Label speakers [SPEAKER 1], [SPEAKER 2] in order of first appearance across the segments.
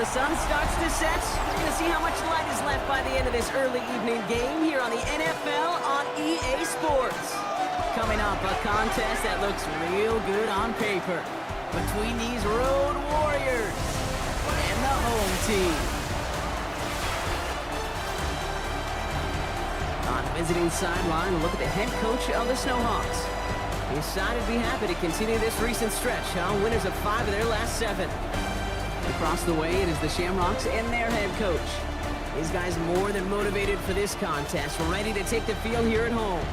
[SPEAKER 1] the sun starts to set, we're going to see how much light is left by the end of this early evening game here on the NFL on EA Sports. Coming up, a contest that looks real good on paper between these road warriors and the home team. On the visiting sideline, look at the head coach of the Snowhawks. He's decided to be happy to continue this recent stretch, winners of 5 of their last 7. Across the way, it is the Shamrocks and their head coach. These guys more than motivated for this contest, ready to take the field here at home.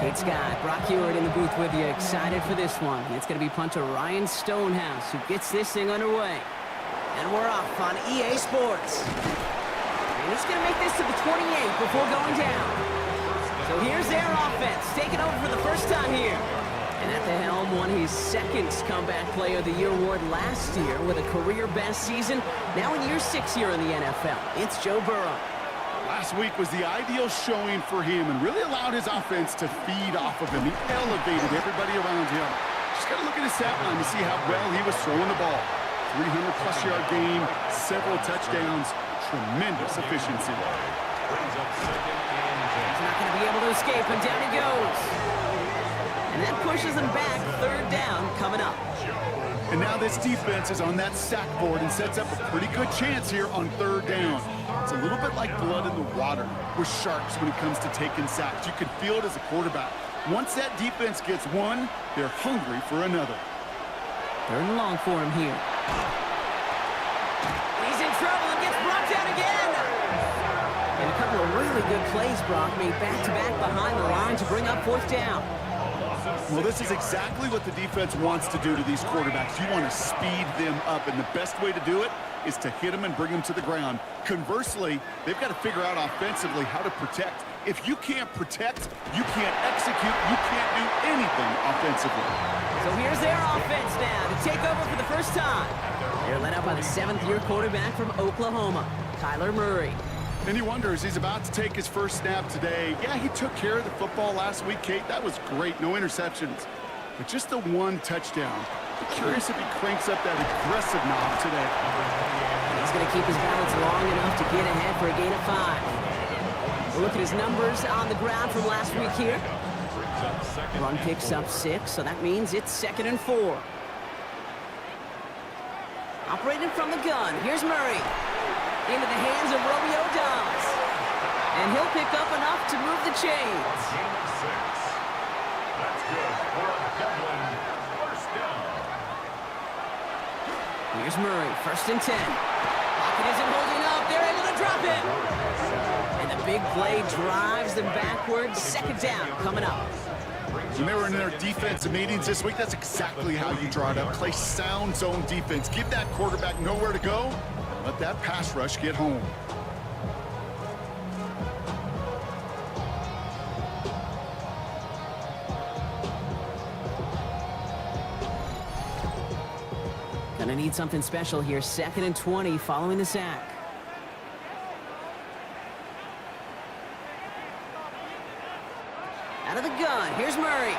[SPEAKER 1] Kate Scott, Brock Heward in the booth with you, excited for this one. It's going to be punter Ryan Stonehouse who gets this thing underway. And we're off on EA Sports. And he's going to make this to the 28 before going down. So here's their offense, taking over for the first time here. And at the helm, won his second Comeback Player of the Year award last year with a career-best season. Now in year 6 here in the NFL, it's Joe Burrow.
[SPEAKER 2] Last week was the ideal showing for him and really allowed his offense to feed off of him. He elevated everybody around him. Just got to look at his stat line to see how well he was throwing the ball. 300-plus yard game, several touchdowns, tremendous efficiency.
[SPEAKER 1] He's not going to be able to escape, and down he goes. And that pushes him back, 3rd down coming up.
[SPEAKER 2] And now this defense is on that sack board and sets up a pretty good chance here on 3rd down. It's a little bit like blood in the water with sharks when it comes to taking sacks. You can feel it as a quarterback. Once that defense gets one, they're hungry for another.
[SPEAKER 1] 3rd and long for him here. He's in trouble and gets brought down again. And a couple of really good plays Brock made back-to-back behind the line to bring up 4th down.
[SPEAKER 2] Well, this is exactly what the defense wants to do to these quarterbacks. You want to speed them up, and the best way to do it is to hit them and bring them to the ground. Conversely, they've got to figure out offensively how to protect. If you can't protect, you can't execute, you can't do anything offensively.
[SPEAKER 1] So here's their offense now to take over for the first time. They're led out by the 7th-year quarterback from Oklahoma, Kyler Murray.
[SPEAKER 2] And he wonders, he's about to take his first snap today. Yeah, he took care of the football last week, Kate. That was great. No interceptions. But just the 1 touchdown. I'm curious if he cranks up that aggressive knob today.
[SPEAKER 1] He's going to keep his balance long enough to get ahead for a gain of 5. We'll look at his numbers on the ground from last week here. Run picks up 6, so that means it's 2nd and 4. Operating from the gun, here's Murray. Into the hands of Romeo Dobbs. And he'll pick up enough to move the chains.
[SPEAKER 3] That's good for a Dublin first down.
[SPEAKER 1] Here's Murray, 1st and 10. Pocket isn't holding up. They're able to drop it. And the big play drives them backwards. 2nd down coming up.
[SPEAKER 2] When they were in their defensive meetings this week, that's exactly how you draw it up. Play sound zone defense. Give that quarterback nowhere to go. Let that pass rush get home.
[SPEAKER 1] Gonna need something special here. 2nd and 20 following the sack. Out of the gun, here's Murray.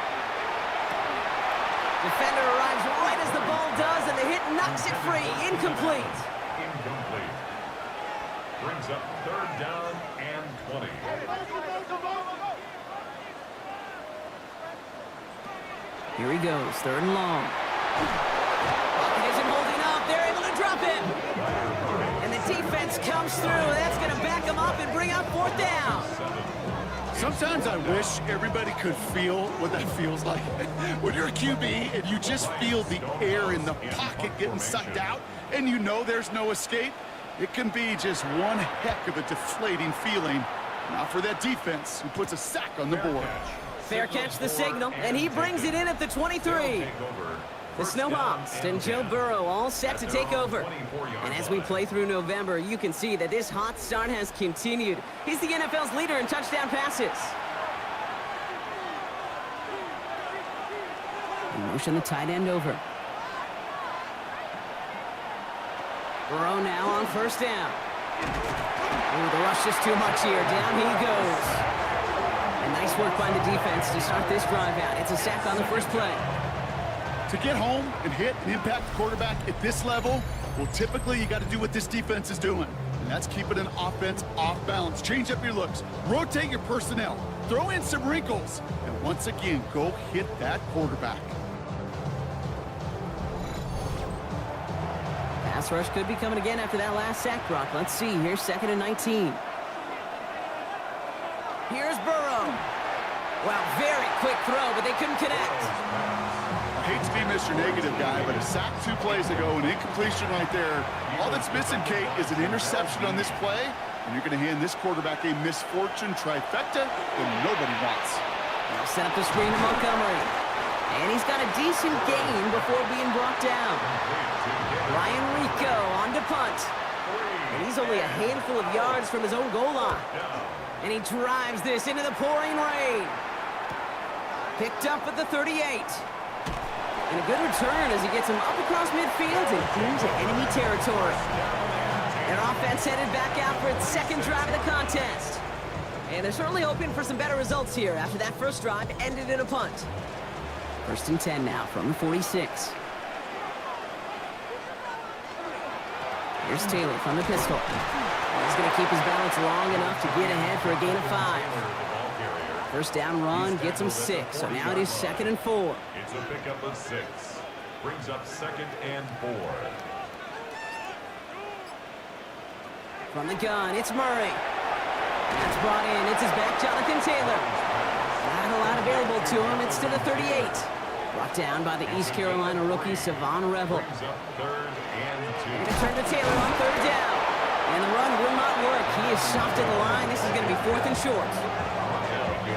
[SPEAKER 1] Defender arrives right as the ball does, and the hit knocks it free. Incomplete.
[SPEAKER 3] Incomplete. Brings up 3rd down and 20.
[SPEAKER 1] Here he goes, 3rd and long. Pocket isn't holding up. They're able to drop it. And the defense comes through. That's going to back them up and bring up 4th down.
[SPEAKER 2] Sometimes I wish everybody could feel what that feels like. When you're a QB and you just feel the air in the pocket getting sucked out and you know there's no escape, it can be just one heck of a deflating feeling. Not for that defense who puts a sack on the board.
[SPEAKER 1] Fair catch the signal, and he brings it in at the 23. The Snowhawks and Joe Burrow all set to take over. And as we play through November, you can see that this hot start has continued. He's the NFL's leader in touchdown passes. And motion the tight end over. Burrow now on first down. Ooh, the rush is too much here. Down he goes. And nice work by the defense to start this drive out. It's a sack on the first play.
[SPEAKER 2] To get home and hit and impact the quarterback at this level, well, typically you got to do what this defense is doing. And that's keeping an offense off balance. Change up your looks. Rotate your personnel. Throw in some wrinkles. And once again, go hit that quarterback.
[SPEAKER 1] Pass rush could be coming again after that last sack, Brock. Let's see. Here's 2nd and 19. Here's Burrow. Wow, very quick throw, but they couldn't connect.
[SPEAKER 2] I hate to be Mr. Negative guy, but a sack 2 plays ago, an incompletion right there. All that's missing, Kate, is an interception on this play, and you're going to hand this quarterback a misfortune trifecta that nobody wants.
[SPEAKER 1] They'll set up the screen to Montgomery. And he's got a decent gain before being brought down. Ryan Rico on to punt. And he's only a handful of yards from his own goal line. And he drives this into the pouring rain. Picked up at the 38. And a good return as he gets him up across midfield and into enemy territory. Their offense headed back out for its second drive of the contest. And they're certainly hoping for some better results here after that first drive ended in a punt. 1st and 10 now from the 46. Here's Taylor from the pistol. He's going to keep his balance long enough to get ahead for a gain of 5. First down run gets him 6, so now it is 2nd and 4.
[SPEAKER 3] It's a pickup of 6. Brings up 2nd and 4.
[SPEAKER 1] From the gun, it's Murray. That's brought in. It's his back, Jonathan Taylor. Not a lot available to him. It's to the 38. Brought down by the East Carolina rookie, Savon Revel.
[SPEAKER 3] Brings up 3rd and 2.
[SPEAKER 1] Going to turn to Taylor on 3rd down. And the run will not work. He is soft in the line. This is going to be 4th and short.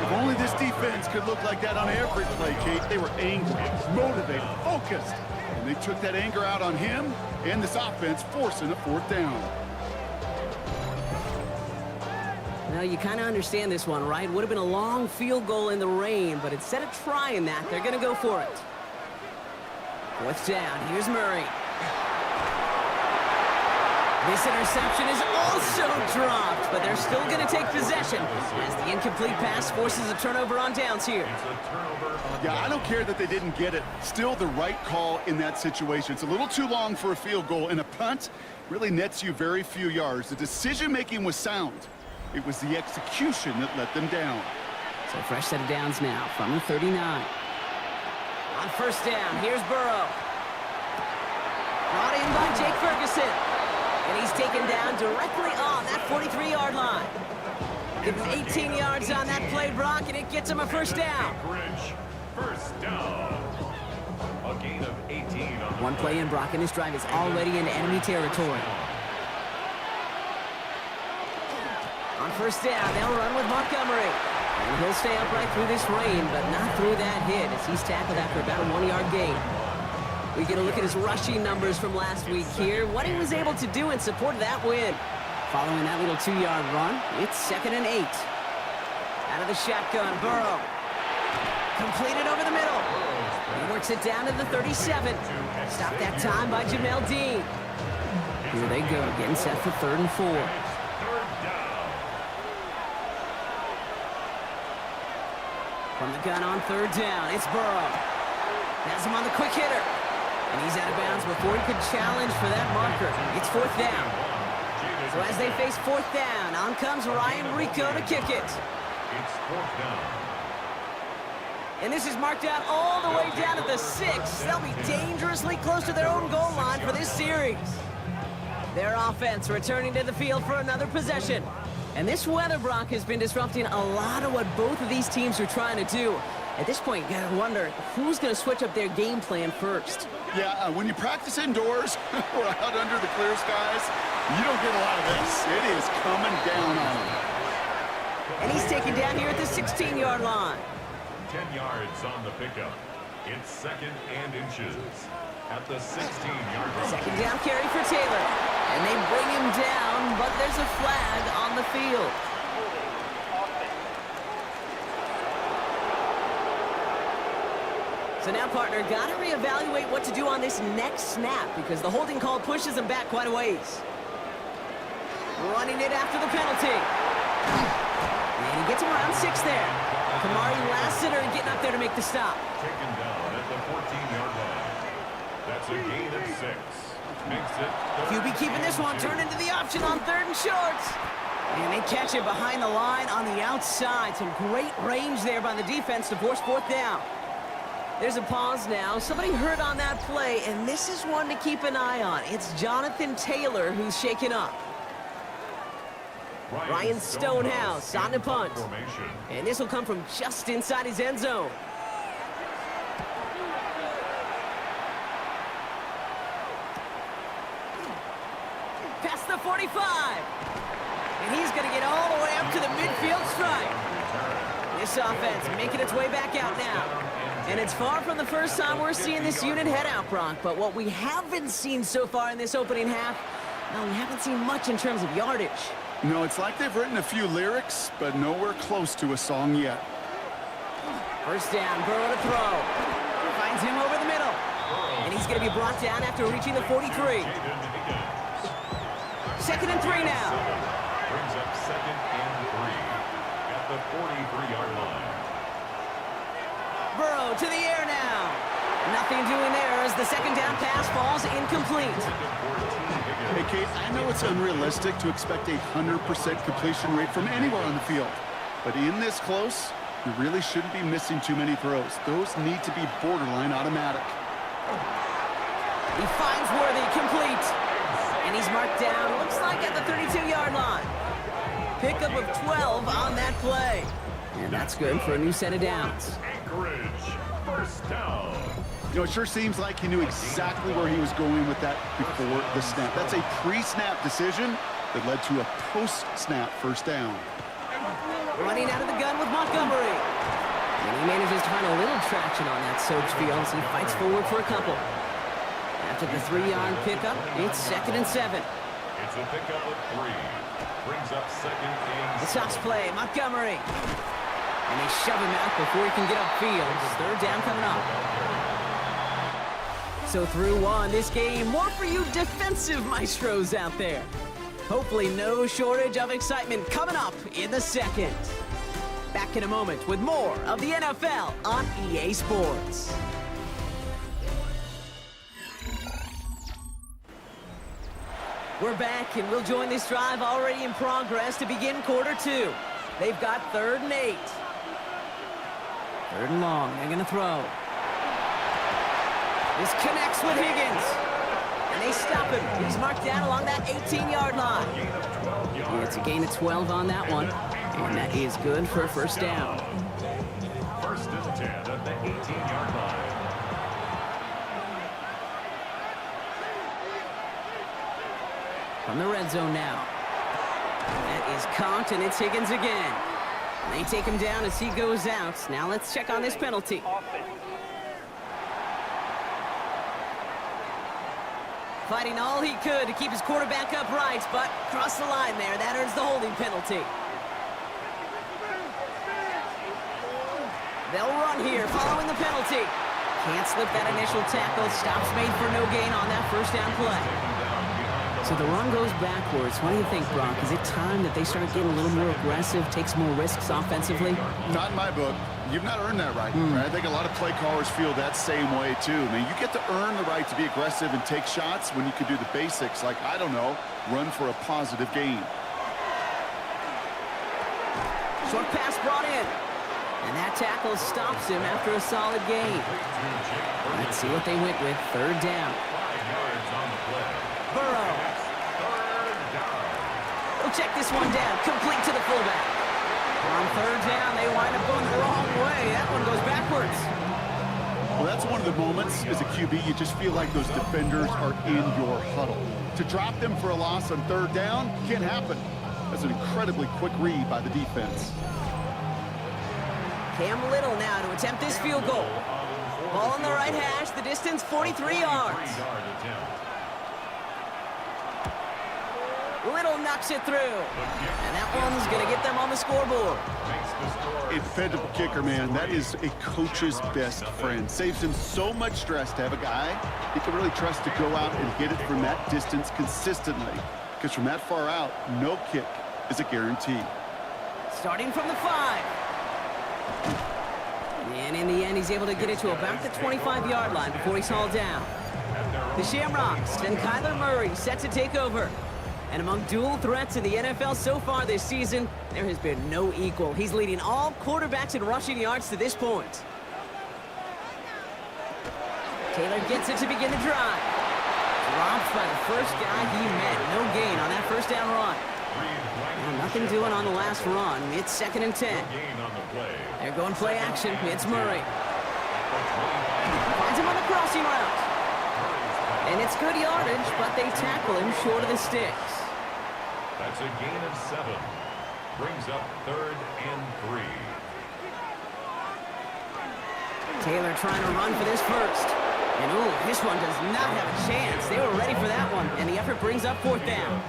[SPEAKER 2] If only this defense could look like that on every play, Kate. They were angry, motivated, focused. And they took that anger out on him and this offense, forcing a 4th down.
[SPEAKER 1] Now, you kind of understand this one, right? Would have been a long field goal in the rain, but instead of trying that, they're going to go for it. 4th down. Here's Murray. This interception is also dropped, but they're still going to take possession as the incomplete pass forces a turnover on downs here.
[SPEAKER 2] Yeah, I don't care that they didn't get it. Still the right call in that situation. It's a little too long for a field goal, and a punt really nets you very few yards. The decision-making was sound. It was the execution that let them down.
[SPEAKER 1] So fresh set of downs now from the 39. On first down, here's Burrow. Brought in by Jake Ferguson. And he's taken down directly on that 43-yard line. Give him 18 yards on that play, Brock, and it gets him a first down.
[SPEAKER 3] First down. A gain of 18 on
[SPEAKER 1] One play in, Brock, and this drive is already in enemy territory. On first down, they'll run with Montgomery. And he'll stay upright through this rain, but not through that hit as he's tackled after about a 1-yard gain. We get a look at his rushing numbers from last week here, what he was able to do in support of that win. Following that little 2-yard run, it's 2nd and 8. Out of the shotgun, Burrow. Completed over the middle. He works it down to the 37. Stopped that time by Jamel Dean. Here they go, getting set for 3rd and 4. From the gun on 3rd down, it's Burrow. Has him on the quick hitter. And he's out of bounds before he could challenge for that marker. It's 4th down. So as they face 4th down, on comes Ryan Rico to kick it.
[SPEAKER 3] It's 4th down.
[SPEAKER 1] And this is marked out all the way down at the 6. They'll be dangerously close to their own goal line for this series. Their offense returning to the field for another possession. And this weather, Brock, has been disrupting a lot of what both of these teams are trying to do. At this point, you gotta wonder who's going to switch up their game plan first.
[SPEAKER 2] Yeah, when you practice indoors or out under the clear skies, you don't get a lot of this. It is coming down on them.
[SPEAKER 1] And he's taken down here at the 16-yard line.
[SPEAKER 3] 10 yards on the pickup. It's 2nd and inches at the 16-yard line.
[SPEAKER 1] Second down carry for Taylor. And they bring him down, but there's a flag on the field. So So now, partner, got to reevaluate what to do on this next snap because the holding call pushes him back quite a ways. Running it after the penalty. And he gets him around 6 there. Kamari Lassiter getting up there to make the stop.
[SPEAKER 3] Taken down at the 14-yard line. That's a gain of 6. Makes it
[SPEAKER 1] QB keeping this one, turn into the option on 3rd and short. And they catch it behind the line on the outside. Some great range there by the defense to force 4th down. There's a pause now. Somebody hurt on that play, and this is one to keep an eye on. It's Jonathan Taylor who's shaken up. Ryan Stonehouse on the punt. And this will come from just inside his end zone. Past the 45. And he's going to get all the way up to the midfield stripe. This offense making its way back out now. And it's far from the first time we're seeing this unit head out, Brock. But what we haven't seen so far in this opening half, well, we haven't seen much in terms of yardage.
[SPEAKER 2] No, it's like they've written a few lyrics, but nowhere close to a song yet.
[SPEAKER 1] First down, Burrow to throw. Finds him over the middle. And he's going to be brought down after reaching the 43. 2nd and 3 now.
[SPEAKER 3] Brings up 2nd and 3 at the 43-yard line.
[SPEAKER 1] Burrow to the air now. Nothing doing there as the 2nd down pass falls incomplete.
[SPEAKER 2] Hey, Kate, I know it's unrealistic to expect a 100% completion rate from anywhere on the field. But in this close, you really shouldn't be missing too many throws. Those need to be borderline automatic.
[SPEAKER 1] He finds Worthy complete. And he's marked down, looks like at the 32-yard line. Pickup of 12 on that play. And that's good for a new set of downs.
[SPEAKER 3] Anchorage, first down.
[SPEAKER 2] You know, it sure seems like he knew exactly where he was going with that before the snap. That's a pre-snap decision that led to a post-snap first down.
[SPEAKER 1] Running out of the gun with Montgomery. And he manages to find a little traction on that soaked field as he fights forward for a couple. After the 3-yard pickup, it's 2nd and 7.
[SPEAKER 3] It's a pickup of 3. Brings up 2nd and 7.
[SPEAKER 1] The toss play, Montgomery. And they shove him out before he can get upfield. 3rd down coming up. So through 1, this game, more for you defensive maestros out there. Hopefully no shortage of excitement coming up in the 2nd. Back in a moment with more of the NFL on EA Sports. We're back, and we'll join this drive already in progress to begin quarter 2. They've got 3rd and 8. 3rd and long, they're gonna throw. This connects with Higgins. And they stop him. He's marked down along that 18-yard line. And it's a gain of 12 on that one. And that is good for a first down.
[SPEAKER 3] 1st and 10 at the 18-yard line.
[SPEAKER 1] From the red zone now. That is caught, and it's Higgins again. And they take him down as he goes out. Now let's check on this penalty. Fighting all he could to keep his quarterback upright, but crossed the line there. That earns the holding penalty. They'll run here following the penalty. Can't slip that initial tackle. Stops made for no gain on that first down play. So the run goes backwards. What do you think, Brock? Is it time that they start getting a little more aggressive, take some more risks offensively?
[SPEAKER 2] Not in my book. You've not earned that right. Right? I think a lot of play callers feel that same way, too. I mean, you get to earn the right to be aggressive and take shots when you can do the basics, like, I don't know, run for a positive gain.
[SPEAKER 1] Short pass brought in. And that tackle stops him after a solid gain. Let's see what they went with. 3rd down.
[SPEAKER 3] 5 yards on the play.
[SPEAKER 1] Burrow.
[SPEAKER 3] 3rd down.
[SPEAKER 1] We'll check this one down. Complete to the fullback. On 3rd down, they wind up going the wrong way. That one goes backwards.
[SPEAKER 2] Well, that's one of the moments as a QB, you just feel like those defenders are in your huddle. To drop them for a loss on 3rd down can't happen. That's an incredibly quick read by the defense.
[SPEAKER 1] Cam Little now to attempt this field goal. Ball on the right hash, the distance 43 yards. Little knocks it through. And that one's going to get them on the scoreboard.
[SPEAKER 2] A dependable kicker, man. That is a coach's best friend. Saves him so much stress to have a guy he can really trust to go out and hit it from that distance consistently. Because from that far out, no kick is a guarantee.
[SPEAKER 1] Starting from the 5. And in the end, he's able to get it to about the 25-yard line before he's hauled down. The Shamrocks and Kyler Murray set to take over. And among dual threats in the NFL so far this season, there has been no equal. He's leading all quarterbacks in rushing yards to this point. Taylor gets it to begin the drive. Dropped by the first guy he met. No gain on that first down run. Well, nothing doing on the last run. It's 2nd and 10. They're going play action. It's Murray. Finds him on the crossing route. And it's good yardage, but they tackle him short of the sticks.
[SPEAKER 3] That's a gain of 7. Brings up 3rd and 3.
[SPEAKER 1] Taylor trying to run for this first. And ooh, this one does not have a chance. They were ready for that one, and the effort brings up 4th down.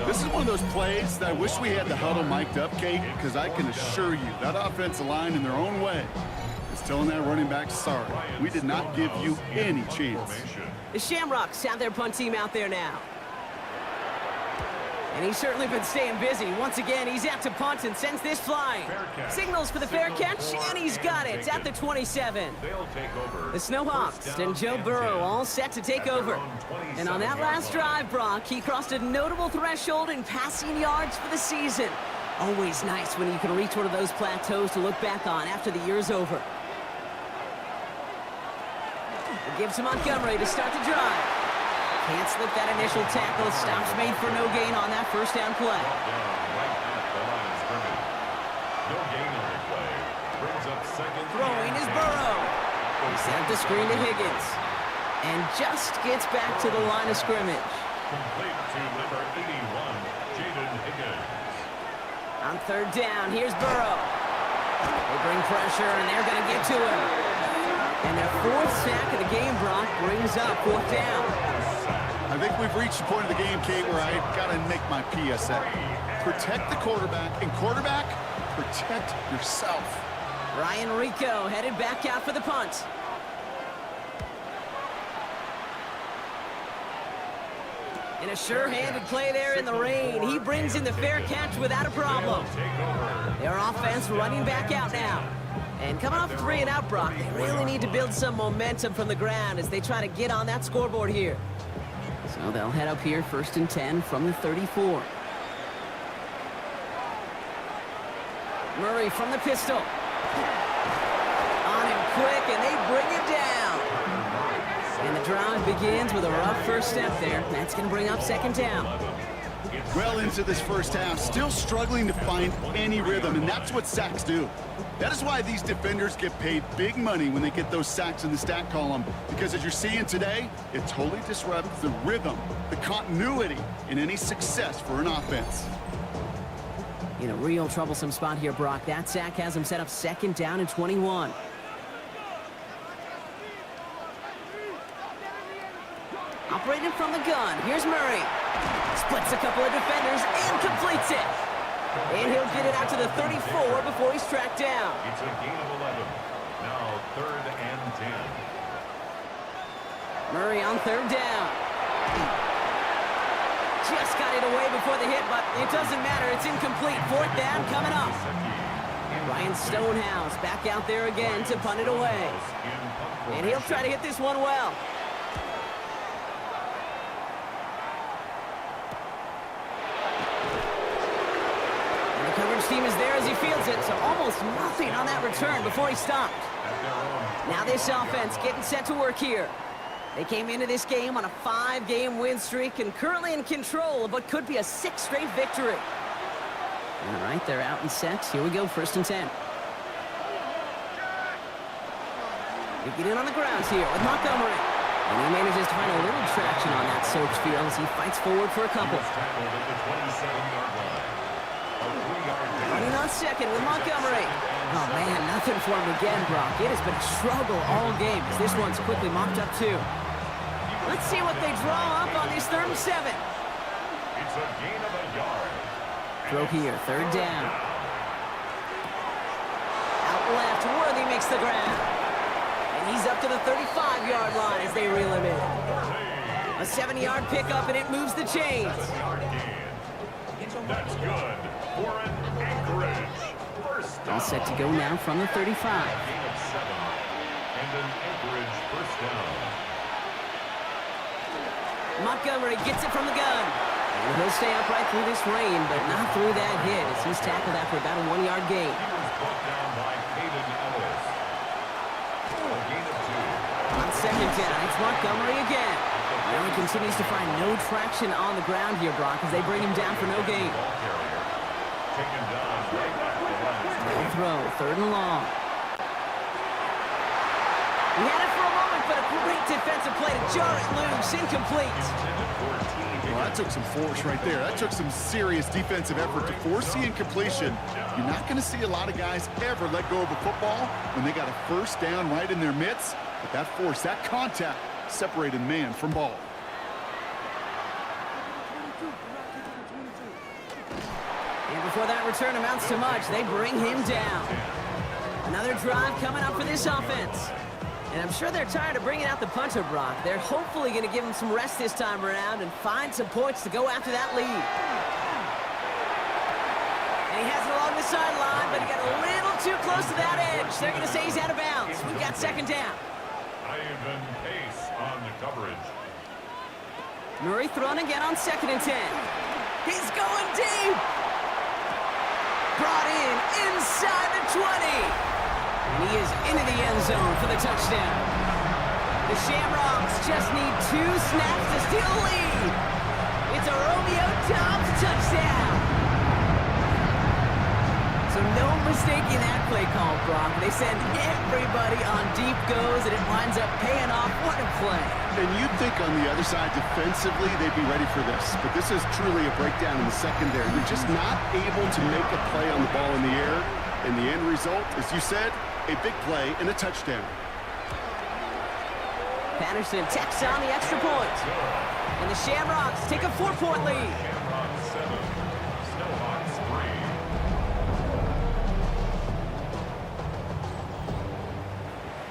[SPEAKER 2] This is one of those plays that I wish we had the huddle mic'd up, Kate, because I can assure you that offensive line in their own way is telling that running back, sorry, we did not give you any chance.
[SPEAKER 1] The Shamrocks have their punt team out there now. And he's certainly been staying busy. Once again, he's out to punt and sends this flying. Signals for the fair catch, and he's got it at the 27. The Snowhawks and Joe Burrow all set to take over. And on that last drive, Brock, he crossed a notable threshold in passing yards for the season. Always nice when you can reach one of those plateaus to look back on after the year's over. It gives to Montgomery to start the drive. Can't slip that initial tackle. Stops made for no gain on that first down play. Throwing is Burrow. He set up the screen to Higgins. And just gets back to the line of scrimmage.
[SPEAKER 3] Complete to number 81, Jaden Higgins.
[SPEAKER 1] On 3rd down, here's Burrow. They bring pressure, and they're going to get to him. And their 4th sack of the game, Brock, brings up 4th down.
[SPEAKER 2] I think we've reached the point of the game, Kate, where I got to make my PSA. Protect the quarterback, and quarterback, protect yourself.
[SPEAKER 1] Ryan Rico headed back out for the punt. And a sure-handed play there in the rain. He brings in the fair catch without a problem. Their offense running back out now. And coming off 3 and out, Brock, they really need to build some momentum from the ground as they try to get on that scoreboard here. So they'll head up here 1st and 10 from the 34. Murray from the pistol. On him quick, and they bring him down. And the drive begins with a rough first step there. That's going to bring up 2nd down.
[SPEAKER 2] Well into this first half, still struggling to find any rhythm, and that's what sacks do. That is why these defenders get paid big money when they get those sacks in the stat column, because as you're seeing today, it totally disrupts the rhythm, the continuity in any success for an offense.
[SPEAKER 1] In a real troublesome spot here, Brock. That sack has him set up 2nd down and 21. Operating from the gun, here's Murray. Splits a couple of defenders and completes it. And he'll get it out to the 34 before he's tracked down.
[SPEAKER 3] It's a gain of 11. Now 3rd and 10.
[SPEAKER 1] Murray on 3rd down. Just got it away before the hit, but it doesn't matter. It's incomplete. 4th down coming up. Ryan Stonehouse back out there again to punt it away. And he'll try to hit this one well. Coverage team is there as he fields it, so almost nothing on that return before he stopped. Now this offense getting set to work here. They came into this game on a 5-game win streak and currently in control of what could be a 6th straight victory. All right, they're out and set. Here we go, 1st and 10. They get in on the grounds here with Montgomery. And he manages to find a little traction on that soaked field as he fights forward for a couple. Running on 2nd with Montgomery. Oh, man, nothing for him again, Brock. It has been a struggle all game as this one's quickly mopped up, too. Let's see what they draw up on this 3rd and 7.
[SPEAKER 3] a gain of a yard.
[SPEAKER 1] Throw here, third down. Out left, Worthy makes the grab. And he's up to the 35-yard line as they reel him in. A 7-yard pickup, and it moves the chains.
[SPEAKER 3] 7-yard gain. That's good for an Anchorage. First down.
[SPEAKER 1] All set to go now from the 35.
[SPEAKER 3] Gain of 7 and an Anchorage first down.
[SPEAKER 1] Montgomery gets it from the gun. And he'll stay upright through this rain, but not through that hit as he's tackled after about a 1-yard gain.
[SPEAKER 3] He was brought down by Hayden Ellis. A gain of 2.
[SPEAKER 1] On second down, it's Montgomery again. Now he continues to find no traction on the ground here, Brock, as they bring him down for no gain.
[SPEAKER 3] Ball carrier. Taken down right at the line.
[SPEAKER 1] No throw, third and long. He had it for a moment, but a great defensive play to jar it loose, incomplete.
[SPEAKER 2] Well, that took some force right there. That took some serious defensive effort to force the incompletion. You're not going to see a lot of guys ever let go of a football when they got a first down right in their midst. But that force, that contact, separated man from ball.
[SPEAKER 1] And before that return amounts to much, they bring him down. Another drive coming up for this offense. And I'm sure they're tired of bringing out the punter, Brock. They're hopefully going to give him some rest this time around and find some points to go after that lead. And he has it along the sideline, but he got a little too close to that edge. They're going to say he's out of bounds. We've got second down.
[SPEAKER 3] Ivan Pace on the coverage.
[SPEAKER 1] Murray thrown again on second and 10. He's going deep. Brought in inside the 20. And he is into the end zone for the touchdown. The Shamrocks just need 2 snaps to steal a lead. It's a Romeo Doubs touchdown. So no mistaking that play call, Brock. They send everybody on deep goes, and it winds up paying off. What a play.
[SPEAKER 2] And you'd think on the other side defensively they'd be ready for this. But this is truly a breakdown in the secondary. They're just not able to make a play on the ball in the air. And the end result, as you said, a big play and a touchdown.
[SPEAKER 1] Patterson tacks on the extra point. And the Shamrocks take a 4-point lead.
[SPEAKER 3] Shamrocks 7, Snowhawks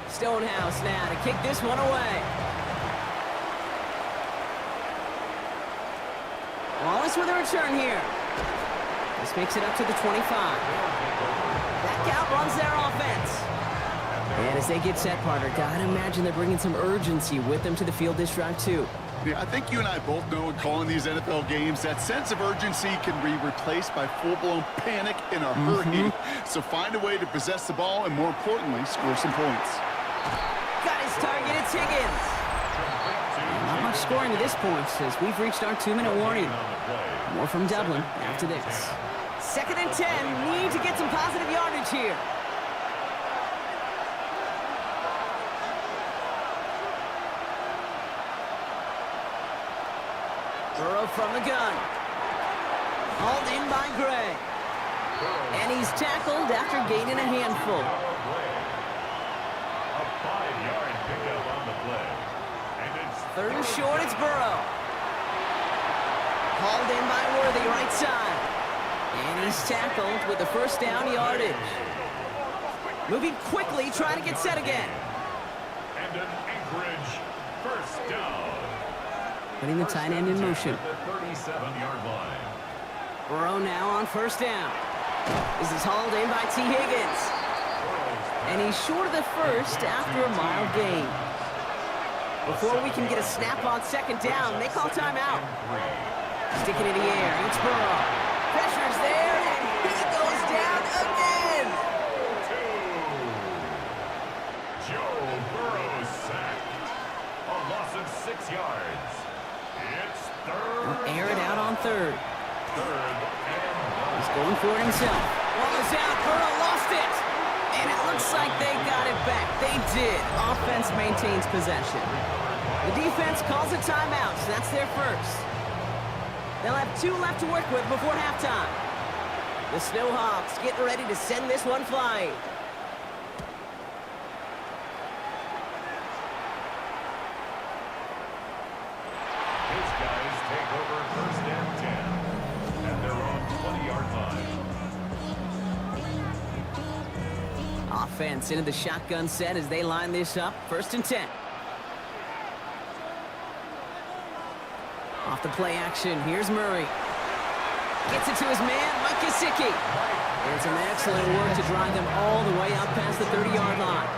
[SPEAKER 3] 3.
[SPEAKER 1] Stonehouse now to kick this one away. Wallace with a return here. This makes it up to the 25. That outruns their offense. And as they get set, partner, gotta imagine they're bringing some urgency with them to the field this drive, too.
[SPEAKER 2] Yeah, I think you and I both know in calling these NFL games, that sense of urgency can be replaced by full-blown panic in a hurry. So find a way to possess the ball and, more importantly, score some points.
[SPEAKER 1] Got his target, it's Higgins. Not much scoring to this point, as we've reached our 2-minute warning. More from Dublin after this. Second and 10, need to get some positive yardage here. Burrow from the gun. Hauled in by Gray. And he's tackled after gaining a handful.
[SPEAKER 3] A 5-yard pickup on the play. And it's
[SPEAKER 1] Third and short, it's Burrow. Hauled in by Worthy, right side. And he's tackled with the first down yardage. Moving quickly, trying to get set again.
[SPEAKER 3] and an Anchorage first down.
[SPEAKER 1] Putting the tight end in motion.
[SPEAKER 3] At the 37-yard line.
[SPEAKER 1] Burrow now on first down. This is hauled in by T. Higgins. And he's short of the first after a mild gain. Before we can get a snap on second down, they call timeout. Sticking in the air, it's Burrow. Pressure's there, and he goes down again.
[SPEAKER 3] Joe Burrow sacked. A loss of 6 yards. It's third.
[SPEAKER 1] Air it out on third.
[SPEAKER 3] Third and
[SPEAKER 1] He's going for it himself. Ball is out, Burrow lost it. And it looks like they got it back. They did. Offense maintains possession. The defense calls a timeout, so that's their first. They'll have 2 left to work with before halftime. The Snowhawks getting ready to send this one flying.
[SPEAKER 3] his guys take over first and 10.
[SPEAKER 1] Offense into the shotgun set as they line this up. 1st and 10. Off the play action, here's Murray. Gets it to his man, Mike Gesicki. And some excellent work to drive them all the way out past the 30-yard line.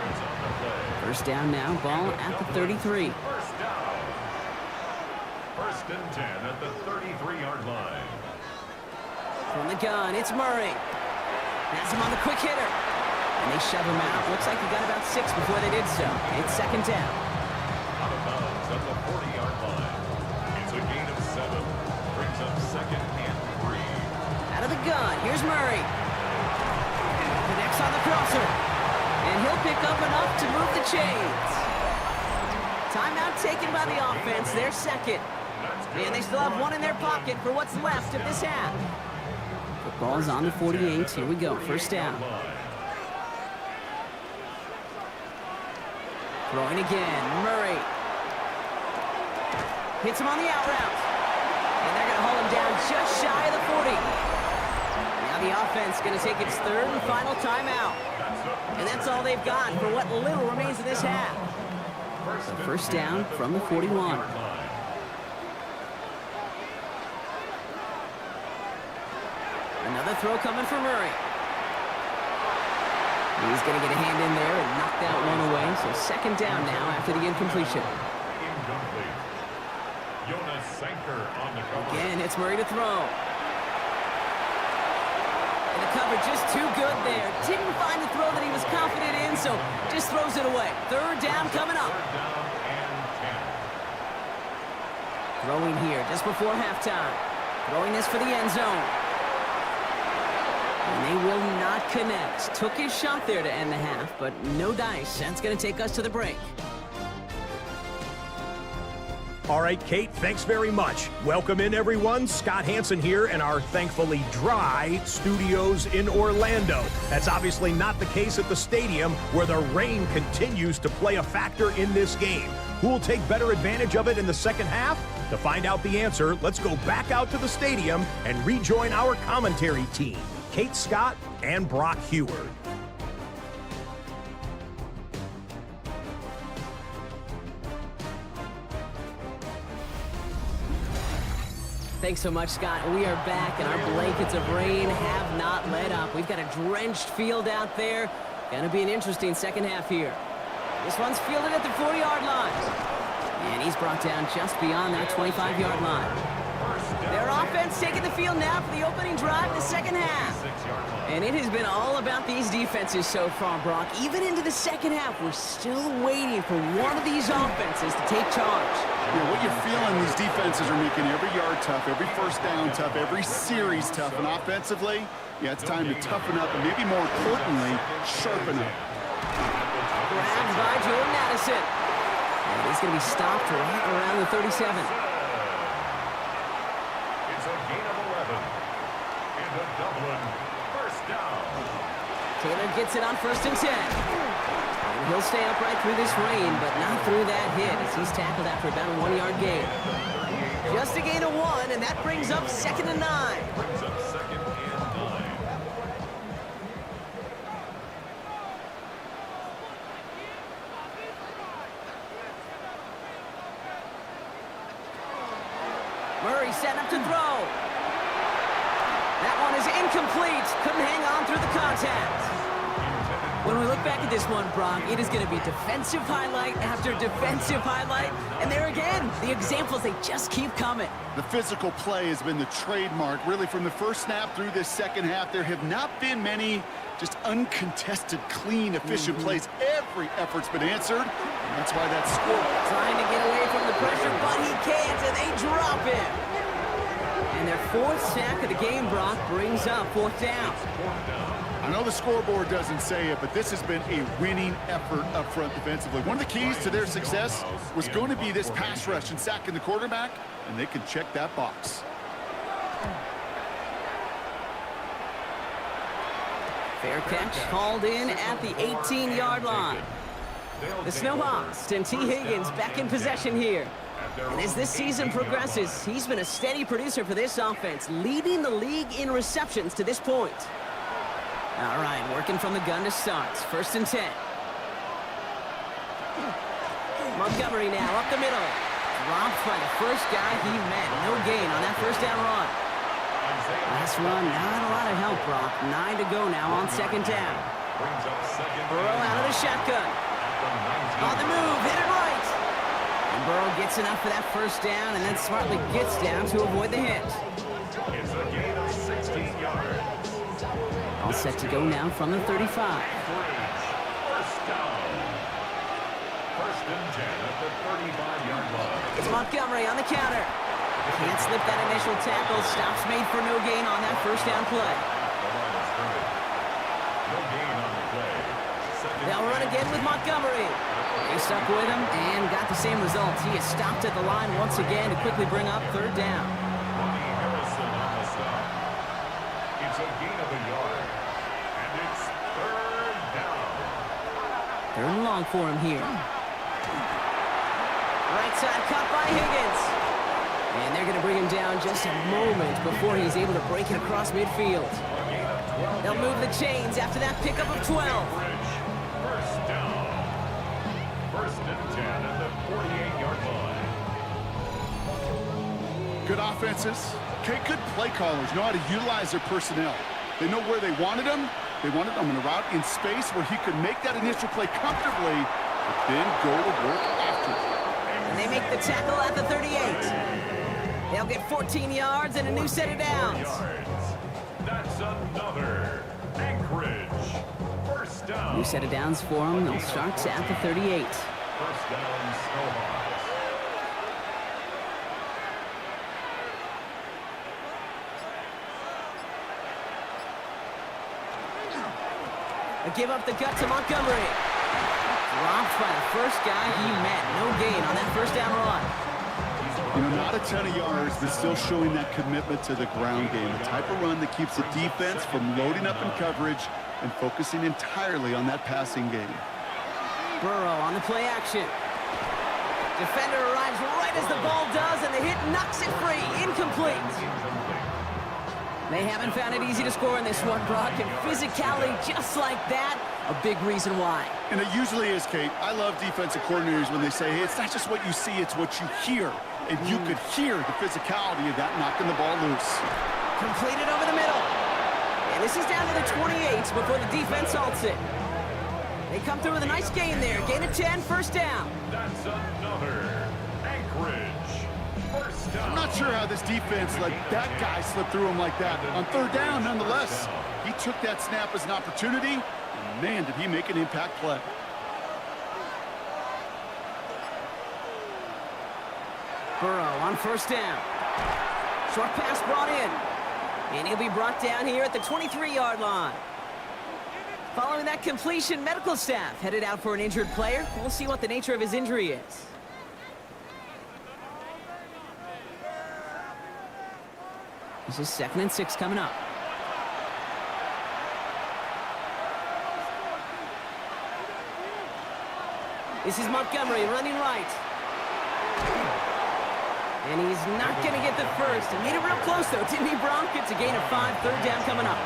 [SPEAKER 1] 1st down now, ball at the 33.
[SPEAKER 3] 1st down. 1st and 10 at the 33-yard line.
[SPEAKER 1] From the gun, it's Murray. Has him on the quick hitter. And they shove him out. Looks like he got about 6 before they did so. It's 2nd down.
[SPEAKER 3] Out of bounds at the 40-yard line. It's a gain of 7. Brings up 2nd and 3.
[SPEAKER 1] Out of the gun, here's Murray. Connects on the crosser. And he'll pick up enough to move the chains. Timeout taken by the offense, their 2nd. And they still have 1 in their pocket for what's left of this half. The ball's on the 48. Here we go, 1st down. Throwing again, Murray. Hits him on the out route. And they're going to hold him down just shy of the 40. Now the offense going to take its 3rd and final timeout. And that's all they've got for what little remains of this half. So 1st down from the 41. Another throw coming for Murray. He's going to get a hand in there and knock that one away. So 2nd down now after the incompletion.
[SPEAKER 3] Incomplete. Jonas Sanker on the cover.
[SPEAKER 1] Again, it's Murray to throw. And the cover just too good there. Didn't find the throw that he was confident in, so just throws it away. 3rd down coming up.
[SPEAKER 3] 3rd down and 10.
[SPEAKER 1] Throwing here just before halftime. Throwing this for the end zone. And they will not connect. Took his shot there to end the half, but no dice. That's going to take us to the break.
[SPEAKER 4] All right, Kate, thanks very much. Welcome in, everyone. Scott Hansen here in our thankfully dry studios in Orlando. That's obviously not the case at the stadium, where the rain continues to play a factor in this game. Who will take better advantage of it in the 2nd half? To find out the answer, let's go back out to the stadium and rejoin our commentary team, Kate Scott and Brock Heward.
[SPEAKER 1] Thanks so much, Scott. We are back, and our blankets of rain have not let up. We've got a drenched field out there. Gonna be an interesting 2nd half here. This one's fielded at the 40-yard line. And he's brought down just beyond that 25-yard line. Their offense taking the field now for the opening drive in the 2nd half. And it has been all about these defenses so far, Brock. Even into the 2nd half, we're still waiting for one of these offenses to take charge.
[SPEAKER 2] Yeah, what you're feeling, these defenses are making every yard tough, every 1st down tough, every series tough. And offensively, yeah, it's time to toughen up and maybe more importantly, sharpen up.
[SPEAKER 1] Grabbed by Jordan Addison. And he's going to be stopped right around the 37.
[SPEAKER 3] It's a gain of 11. And a Dublin 1st down.
[SPEAKER 1] Taylor gets it on 1st and 10. And he'll stay upright through this rain, but not through that hit as he's tackled after about a 1-yard gain. Just a gain of 1, and that brings up 2nd and 9.
[SPEAKER 3] Brings up 2nd and 9.
[SPEAKER 1] Murray setting up to throw. That one is incomplete. Couldn't hang on through the contact. When we look back at this one, Brock, it is going to be defensive highlight after defensive highlight. And there again, the examples, they just keep coming.
[SPEAKER 2] The physical play has been the trademark. Really, from the 1st snap through this 2nd half, there have not been many just uncontested, clean, efficient plays. Every effort's been answered. And that's why that score.
[SPEAKER 1] Trying to get away from the pressure, but he can't, and they drop him. And their 4th sack of the game, Brock, brings up 4th down.
[SPEAKER 2] I know the scoreboard doesn't say it, but this has been a winning effort up front defensively. One of the keys to their success was going to be this pass rush and sacking the quarterback, and they can check that box.
[SPEAKER 1] Fair catch called in at the 18-yard line. The Snowhawks and T. Higgins back in possession here. And as this season progresses, he's been a steady producer for this offense, leading the league in receptions to this point. All right, working from the gun to start. 1st and 10. Montgomery now up the middle. Dropped by the first guy he met. No gain on that 1st down run. Last run, not a lot of help, Brock. 9 to go now on 2nd down. Burrow out of the shotgun. On the move, hit it right. And Burrow gets enough for that 1st down and then smartly gets down to avoid the hit.
[SPEAKER 3] It's a gain of 16 yards.
[SPEAKER 1] All set to go now from the 35.
[SPEAKER 3] 1st down. 1st and 10 at the 35-yard line.
[SPEAKER 1] It's Montgomery on the counter. Can't slip that initial tackle. Stops made for no gain on that 1st down play.
[SPEAKER 3] No gain on the play.
[SPEAKER 1] They'll run again with Montgomery. They stuck with him and got the same result. He is stopped at the line once again to quickly bring up 3rd down.
[SPEAKER 3] Harrison on the stop. It's a gain of a yard. And it's 3rd down.
[SPEAKER 1] 3rd and long for him here. Right side cut by Higgins. And they're going to bring him down just a moment before he's able to break it across midfield. They'll move the chains after that pickup of 12.
[SPEAKER 3] 1st down. 1st and 10 at the 48-yard line.
[SPEAKER 2] Good offenses. Okay, good play callers know how to utilize their personnel. They know where they wanted him. They wanted him in a route in space where he could make that initial play comfortably, but then go to work after it.
[SPEAKER 1] And they make the tackle at the 38. They'll get 14 yards and a new set of downs.
[SPEAKER 3] That's another Anchorage. 1st down.
[SPEAKER 1] New set of downs for them. They'll start at the 38.
[SPEAKER 3] 1st down, Snowhawks.
[SPEAKER 1] A give up the gut to Montgomery. Dropped by the 1st guy he met. No gain on that 1st down run.
[SPEAKER 2] You know, not a ton of yards, but still showing that commitment to the ground game. The type of run that keeps the defense from loading up in coverage and focusing entirely on that passing game.
[SPEAKER 1] Burrow on the play action. Defender arrives right as the ball does, and the hit knocks it free. Incomplete. They haven't found it easy to score in this one, Brock, and physicality just like that, a big reason why.
[SPEAKER 2] And it usually is, Kate. I love defensive coordinators when they say, hey, it's not just what you see, it's what you hear. And you could hear the physicality of that knocking the ball loose.
[SPEAKER 1] Completed over the middle. And this is down to the 28 before the defense halts it. They come through with a nice gain there. Gain of 10, 1st down.
[SPEAKER 3] That's another Anchorage. 1st down.
[SPEAKER 2] I'm not sure how this defense let that guy slip through him like that. On 3rd down, nonetheless, he took that snap as an opportunity. And man, did he make an impact play.
[SPEAKER 1] Burrow on 1st down. Short pass brought in. And he'll be brought down here at the 23-yard line. Following that completion, medical staff headed out for an injured player. We'll see what the nature of his injury is. This is 2nd and 6 coming up. This is Montgomery running right. And he's not going to get the 1st. He made it real close, though, didn't he, Bronk? It's a gain of 5, 3rd down coming up.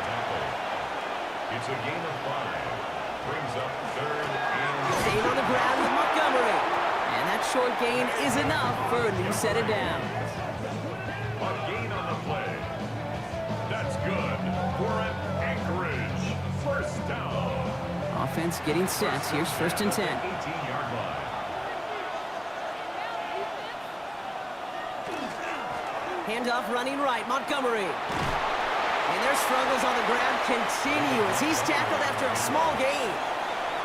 [SPEAKER 3] It's a gain of 5. Brings up 3rd and...
[SPEAKER 1] Staying on the ground with Montgomery. And that short gain is enough for a new set of downs.
[SPEAKER 3] A gain on the play. That's good for an Anchorage 1st down.
[SPEAKER 1] Offense getting set. Here's 1st and 10.
[SPEAKER 3] 18-yard line.
[SPEAKER 1] Handoff running right, Montgomery. And their struggles on the ground continue as he's tackled after a small gain.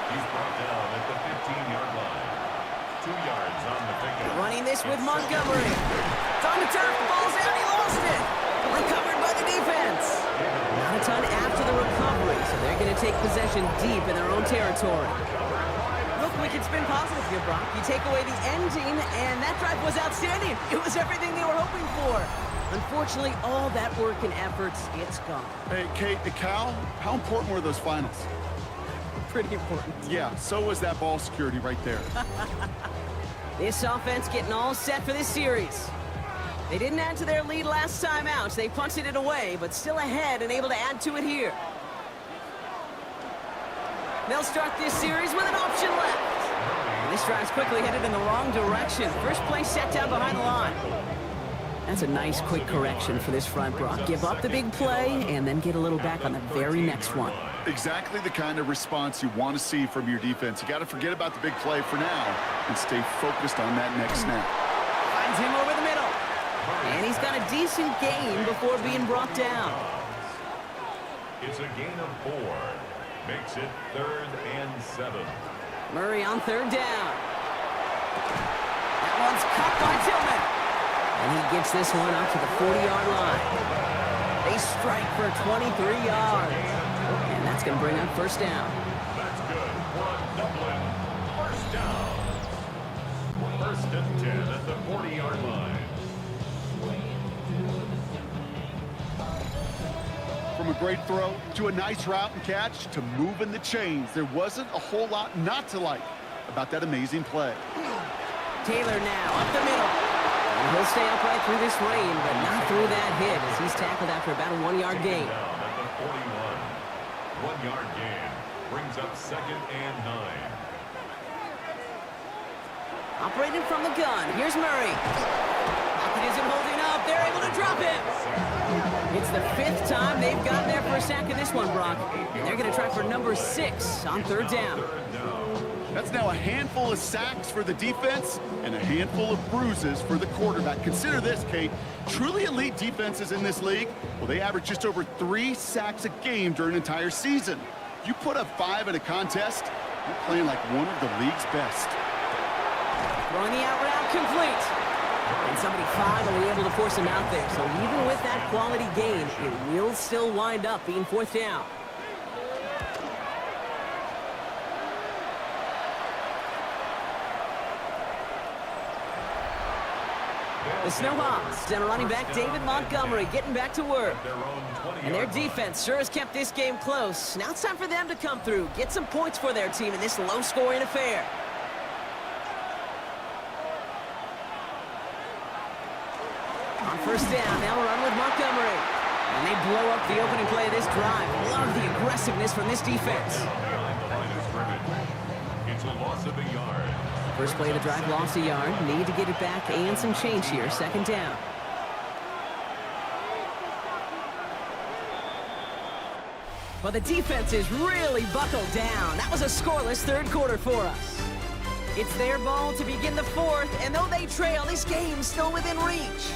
[SPEAKER 3] He's brought down at the 15-yard line. 2 yards on the pickup.
[SPEAKER 1] Running this with Montgomery. It's on the turf, the ball's out, he lost it. Recovered by the defense. Not a ton after the recovery, so they're going to take possession deep in their own territory. Look, we can spin positive here, Brock. You take away the ending, and that drive was outstanding. It was everything they were hoping for. Unfortunately, all that work and efforts, it's gone.
[SPEAKER 2] Hey, Kate, Cal, how important were those finals?
[SPEAKER 1] Pretty important.
[SPEAKER 2] Yeah, so was that ball security right there.
[SPEAKER 1] This offense getting all set for this series. They didn't add to their lead last time out. They punted it away, but still ahead and able to add to it here. They'll start this series with an option left. And this drive's quickly headed in the wrong direction. First play set down behind the line. That's a nice quick correction for this front, Brock. Give up the big play and then get a little back on the very next one.
[SPEAKER 2] Exactly the kind of response you want to see from your defense. You got to forget about the big play for now and stay focused on that next snap.
[SPEAKER 1] Finds him over the middle. And he's got a decent gain before being brought down.
[SPEAKER 3] It's a gain of 4. Makes it 3rd and 7.
[SPEAKER 1] Murray on 3rd down. That one's caught by Tillman. And he gets this one up to the 40-yard line. They strike for 23 yards. And that's going to bring up first down.
[SPEAKER 3] That's good for a Dublin first down. 1st and 10 at the 40-yard line.
[SPEAKER 2] From a great throw to a nice route and catch to moving the chains, there wasn't a whole lot not to like about that amazing play.
[SPEAKER 1] Taylor now up the middle. And he'll stay upright through this rain, but not through that hit as he's tackled after about a 1-yard gain.
[SPEAKER 3] Down at the 41. 1-yard gain brings up 2nd and 9.
[SPEAKER 1] Operating from the gun. Here's Murray. Pocket isn't holding up. They're able to drop him. It's the 5th time they've gotten there for a sack in this one, Brock. And they're going to try for number 6 on 3rd down.
[SPEAKER 2] That's now a handful of sacks for the defense and a handful of bruises for the quarterback. Consider this, Kate. Truly elite defenses in this league, well, they average just over 3 sacks a game during an entire season. You put up 5 in a contest, you're playing like one of the league's best.
[SPEAKER 1] Throwing the out route complete. And somebody finally able to force him out there. So even with that quality gain, it will still wind up being 4th down. The Snowhawks and running back David Montgomery getting back to work. And their defense sure has kept this game close. Now it's time for them to come through, get some points for their team in this low-scoring affair. On 1st down, they'll run with Montgomery. And they blow up the opening play of this drive. Love the aggressiveness from this defense.
[SPEAKER 3] It's a loss of a yard.
[SPEAKER 1] First play of the drive, lost a yard. Need to get it back and some change here. 2nd down. Well, the defense is really buckled down. That was a scoreless 3rd quarter for us. It's their ball to begin the 4th, and though they trail, this game's still within reach.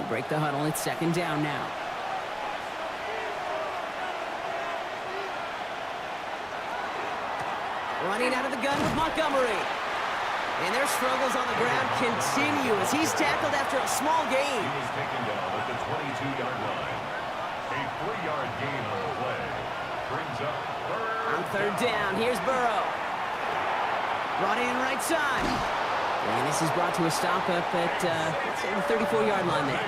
[SPEAKER 1] Break the huddle. It's 2nd down now. Running out of the gun with Montgomery. And their struggles on the ground continue as he's tackled after a small gain.
[SPEAKER 3] He was taken down at the 22-yard line. A 3-yard gain on the play. Brings up 3rd.
[SPEAKER 1] On 3rd down, here's Burrow. Brought in right side. And this is brought to a stop up at the 34-yard line there.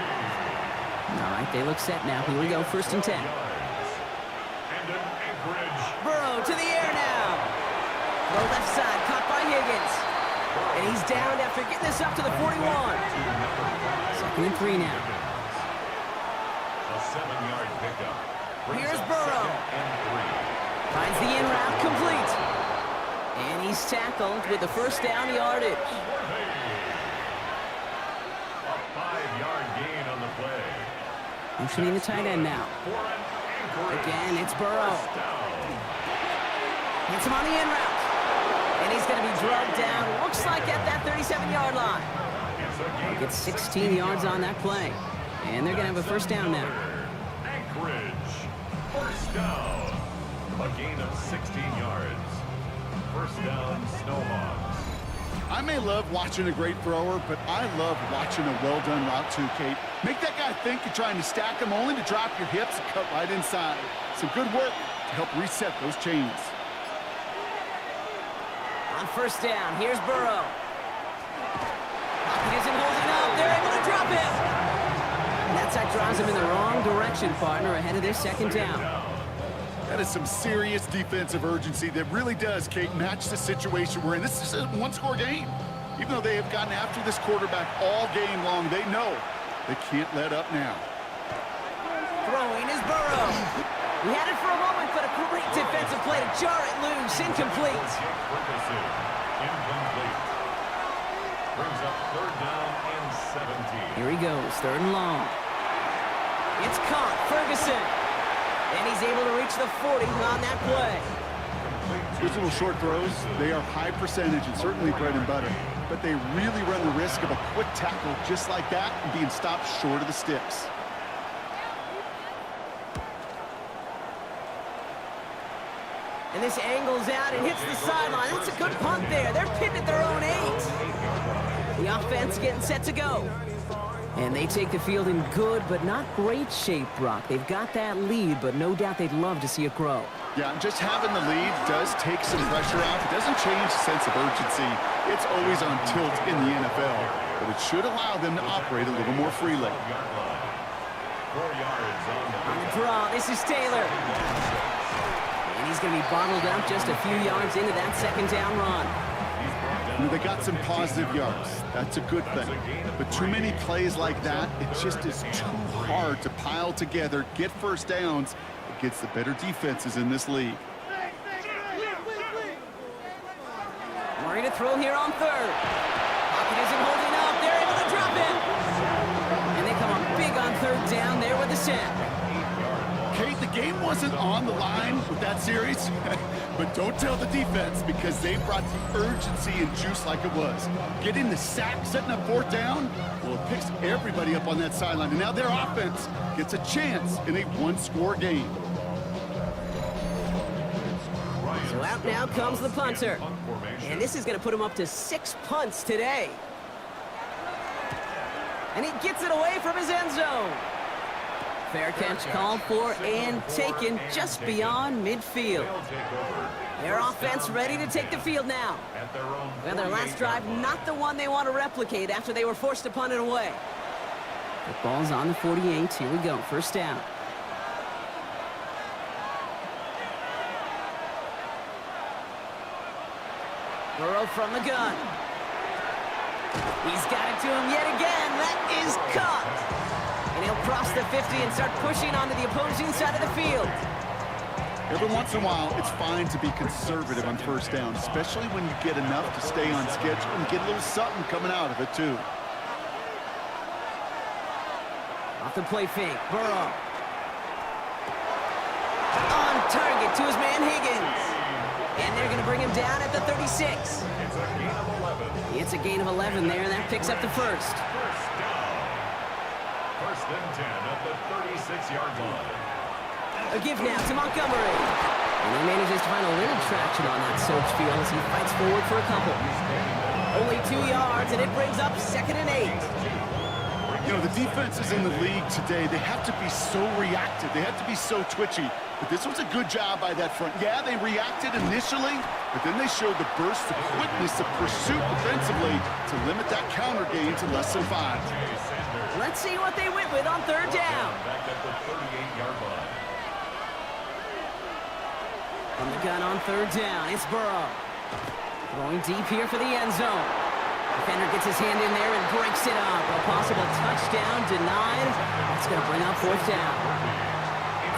[SPEAKER 1] All right, they look set now. Here we go, 1st and 10. Burrow to the air now. The left side, caught by Higgins. And he's down after getting this up to the 41. 2nd and 3 now.
[SPEAKER 3] A 7-yard pickup.
[SPEAKER 1] Here's Burrow. Finds the in route complete. And he's tackled with the 1st down yardage.
[SPEAKER 3] A 5-yard gain on the play.
[SPEAKER 1] Motioning the tight end now. Again, it's Burrow. Gets him on the in route. And he's going to be drugged down, looks like at that 37-yard line. Gets 16 yards on that play. And they're going to have a 1st down now.
[SPEAKER 3] Anchorage, 1st down. A gain of 16 yards. 1st down, Snowhawks.
[SPEAKER 2] I may love watching a great thrower, but I love watching a well-done route too, Kate. Make that guy think you're trying to stack him only to drop your hips and cut right inside. Some good work to help reset those chains.
[SPEAKER 1] On 1st down, here's Burrow. Pocket isn't holding up. They're able to drop him. And that drives him in the wrong direction, partner, ahead of their 2nd down.
[SPEAKER 2] That is some serious defensive urgency that really does, Kate, match the situation we're in. This is a one-score game. Even though they have gotten after this quarterback all game long, they know they can't let up now.
[SPEAKER 1] Throwing is Burrow. He had it for a moment, but a great defensive play to jar it loose. Incomplete.
[SPEAKER 3] Incomplete. Brings up 3rd down and 17.
[SPEAKER 1] Here he goes, 3rd and long. It's caught, Ferguson. And he's able to reach the 40 on that play.
[SPEAKER 2] Those little short throws, they are high percentage and certainly bread and butter. But they really run the risk of a quick tackle just like that and being stopped short of the sticks.
[SPEAKER 1] And this angles out and hits the sideline. That's a good punt there. They're pinned at their own 8. The offense getting set to go. And they take the field in good but not great shape, Brock. They've got that lead, but no doubt they'd love to see it grow.
[SPEAKER 2] Yeah, just having the lead does take some pressure off. It doesn't change the sense of urgency. It's always on tilt in the NFL, but it should allow them to operate a little more freely.
[SPEAKER 3] 4 yards
[SPEAKER 1] On the draw, this is Taylor. And he's going to be bottled up just a few yards into that 2nd down run.
[SPEAKER 2] They got some positive yards. That's a good thing. But too many plays like that, it just is too hard to pile together, get first downs against the better defenses in this league.
[SPEAKER 1] Murray to throw here on 3rd. Pocket isn't holding up. They're able to drop it. And they come up big on 3rd down there with the sack.
[SPEAKER 2] Kate, the game wasn't on the line with that series, but don't tell the defense because they brought the urgency and juice like it was. Getting the sack, setting up 4th down, well, it picks everybody up on that sideline, and now their offense gets a chance in a one-score game.
[SPEAKER 1] So out now comes the punter. And this is going to put him up to 6 punts today. And he gets it away from his end zone. Fair catch called for and taken just beyond midfield. Their offense ready to take the field now. Well, their last drive, not the one they want to replicate after they were forced to punt it away. The ball's on the 48. Here we go. 1st down. Burrow from the gun. He's got it to him yet again. That is caught. And he'll cross the 50 and start pushing onto the opposing side of the field.
[SPEAKER 2] Every once in a while, it's fine to be conservative on 1st down, especially when you get enough to stay on schedule and get a little something coming out of it, too.
[SPEAKER 1] Off the play fake, Burrow. On target to his man Higgins. And they're going to bring him down at the 36.
[SPEAKER 3] It's a gain of 11.
[SPEAKER 1] It's a gain of 11 there, and that picks up the 1st.
[SPEAKER 3] 1st down. 1st and 10 at the 36-yard line.
[SPEAKER 1] A give now to Montgomery. And he manages to find a little traction on that search field as he fights forward for a couple. Only 2 yards, and it brings up 2nd and 8.
[SPEAKER 2] You know, the defenses in the league today, they have to be so reactive. They have to be so twitchy. But this was a good job by that front. Yeah, they reacted initially, but then they showed the burst of quickness of pursuit defensively to limit that counter gain to less than 5.
[SPEAKER 1] Let's see what they went with on 3rd down.
[SPEAKER 3] Back at the 38-yard line.
[SPEAKER 1] From the gun on 3rd down, it's Burrow. Throwing deep here for the end zone. Defender gets his hand in there and breaks it up. A possible touchdown denied. That's going to bring up 4th down.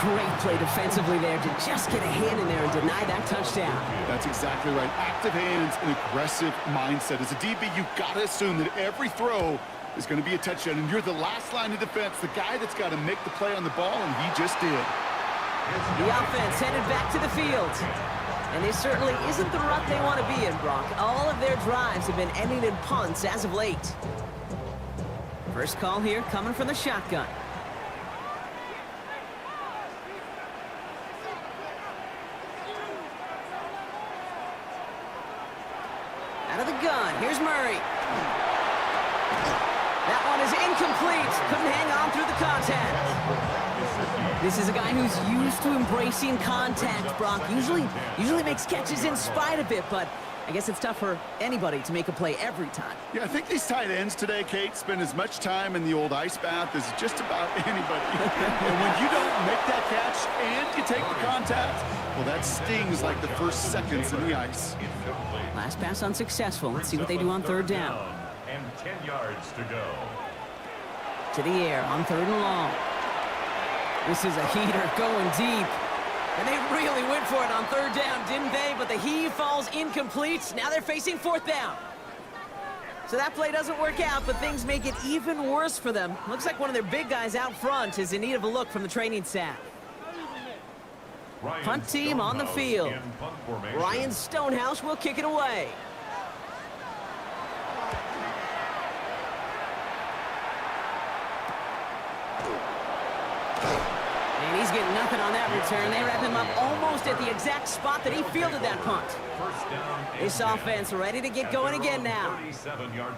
[SPEAKER 1] Great play defensively there to just get a hand in there and deny that touchdown.
[SPEAKER 2] That's exactly right. Active hands and aggressive mindset. As a DB, you've got to assume that every throw is going to be a touchdown, and you're the last line of defense, the guy that's got to make the play on the ball, and he just did.
[SPEAKER 1] The offense headed back to the field. And this certainly isn't the rut they want to be in, Brock. All of their drives have been ending in punts as of late. First call here coming from the shotgun. Out of the gun, here's Murray. That one is incomplete. Couldn't hang on through the contact. This is a guy who's used to embracing contact, Brock. Usually makes catches in spite of it, but I guess it's tough for anybody to make a play every time.
[SPEAKER 2] Yeah, I think these tight ends today, Kate, spend as much time in the old ice bath as just about anybody. And when you don't make that catch and you take the contact, well, that stings like the first seconds in the ice.
[SPEAKER 1] Last pass unsuccessful. Let's see what they do on third down.
[SPEAKER 3] And 10 yards to go.
[SPEAKER 1] To the air on third and long. This is a heater going deep. And they really went for it on third down, didn't they? But the heave falls incomplete. Now they're facing fourth down. So that play doesn't work out, but things make it even worse for them. Looks like one of their big guys out front is in need of a look from the training staff. Punt team on the field. Ryan Stonehouse will kick it away. And he's getting nothing on that return. They wrap him up almost at the exact spot that he fielded that punt. This offense ready to get going again now.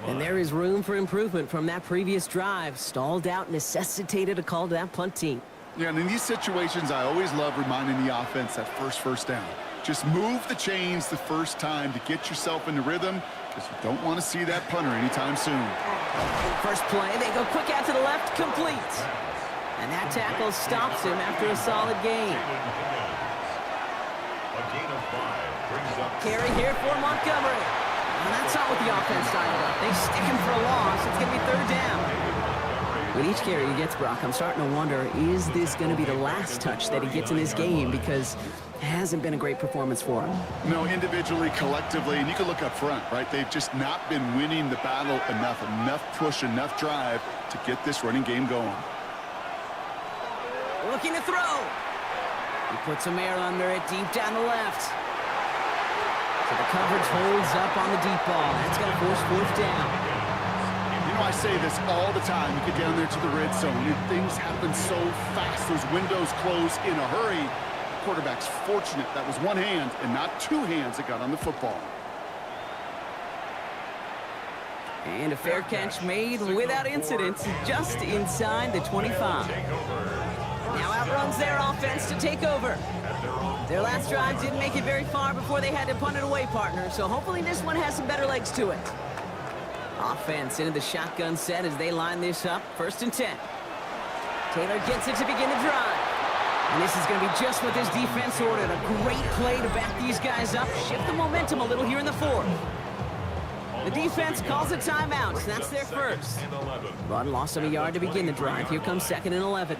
[SPEAKER 1] And there is room for improvement from that previous drive. Stalled out, necessitated a call to that punt team.
[SPEAKER 2] Yeah, and in these situations, I always love reminding the offense that first down. Just move the chains the first time to get yourself into rhythm, because you don't want to see that punter anytime soon.
[SPEAKER 1] First play, they go quick out to the left, complete. And that tackle stops him after a solid gain. Carry here for Montgomery. And that's not what the offense started up. They stick him for a loss. It's going to be third down. With each carry he gets, Brock, I'm starting to wonder, is this going to be the last touch that he gets in this game? Because it hasn't been a great performance for him.
[SPEAKER 2] No, individually, collectively, and you can look up front, right? They've just not been winning the battle enough push, enough drive to get this running game going.
[SPEAKER 1] Looking to throw. He puts some air under it, deep down the left. So the coverage holds up on the deep ball. That's going to force fourth down.
[SPEAKER 2] You know, I say this all the time. You get down there to the red zone, things happen so fast. Those windows close in a hurry. The quarterback's fortunate that was one hand and not two hands that got on the football.
[SPEAKER 1] And a fair catch made without incident, just inside the 25. Now outruns their offense to take over. Their last drive didn't make it very far before they had to punt it away, partner. So hopefully this one has some better legs to it. Offense into the shotgun set as they line this up. 1st and 10. Taylor gets it to begin the drive. And this is going to be just what this defense ordered. A great play to back these guys up. Shift the momentum a little here in the fourth. The defense calls a timeout. That's their first. Run loss of a yard to begin the drive. Here comes 2nd and 11.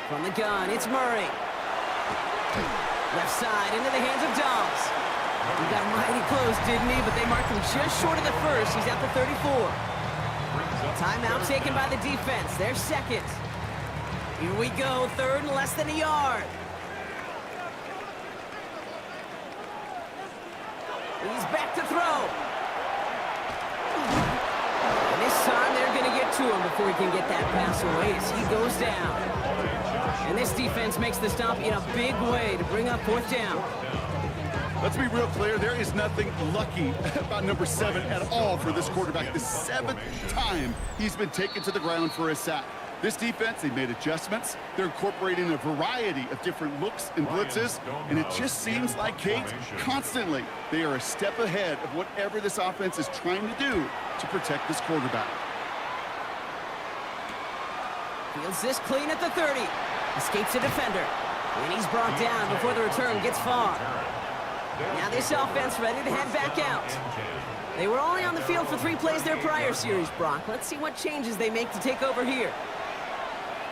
[SPEAKER 1] From the gun, it's Murray. Left side into the hands of Dobbs. He got mighty close, didn't he? But they marked him just short of the first. He's at the 34. Timeout taken by the defense. Their second. Here we go, 3rd and less than a yard. He's back to throw. And this time they're going to get to him before he can get that pass away as he goes down. And this defense makes the stop in a big way to bring up 4th down.
[SPEAKER 2] Let's be real clear. There is nothing lucky about number 7 at all for this quarterback. The 7th time he's been taken to the ground for a sack. This defense, they made adjustments. They're incorporating a variety of different looks and blitzes. And it just seems like, Kate, constantly they are a step ahead of whatever this offense is trying to do to protect this quarterback.
[SPEAKER 1] Fields this clean at the 30. Escapes a defender. And he's brought down before the return gets far. Now this offense ready to head back out. They were only on the field for 3 plays their prior series, Brock. Let's see what changes they make to take over here.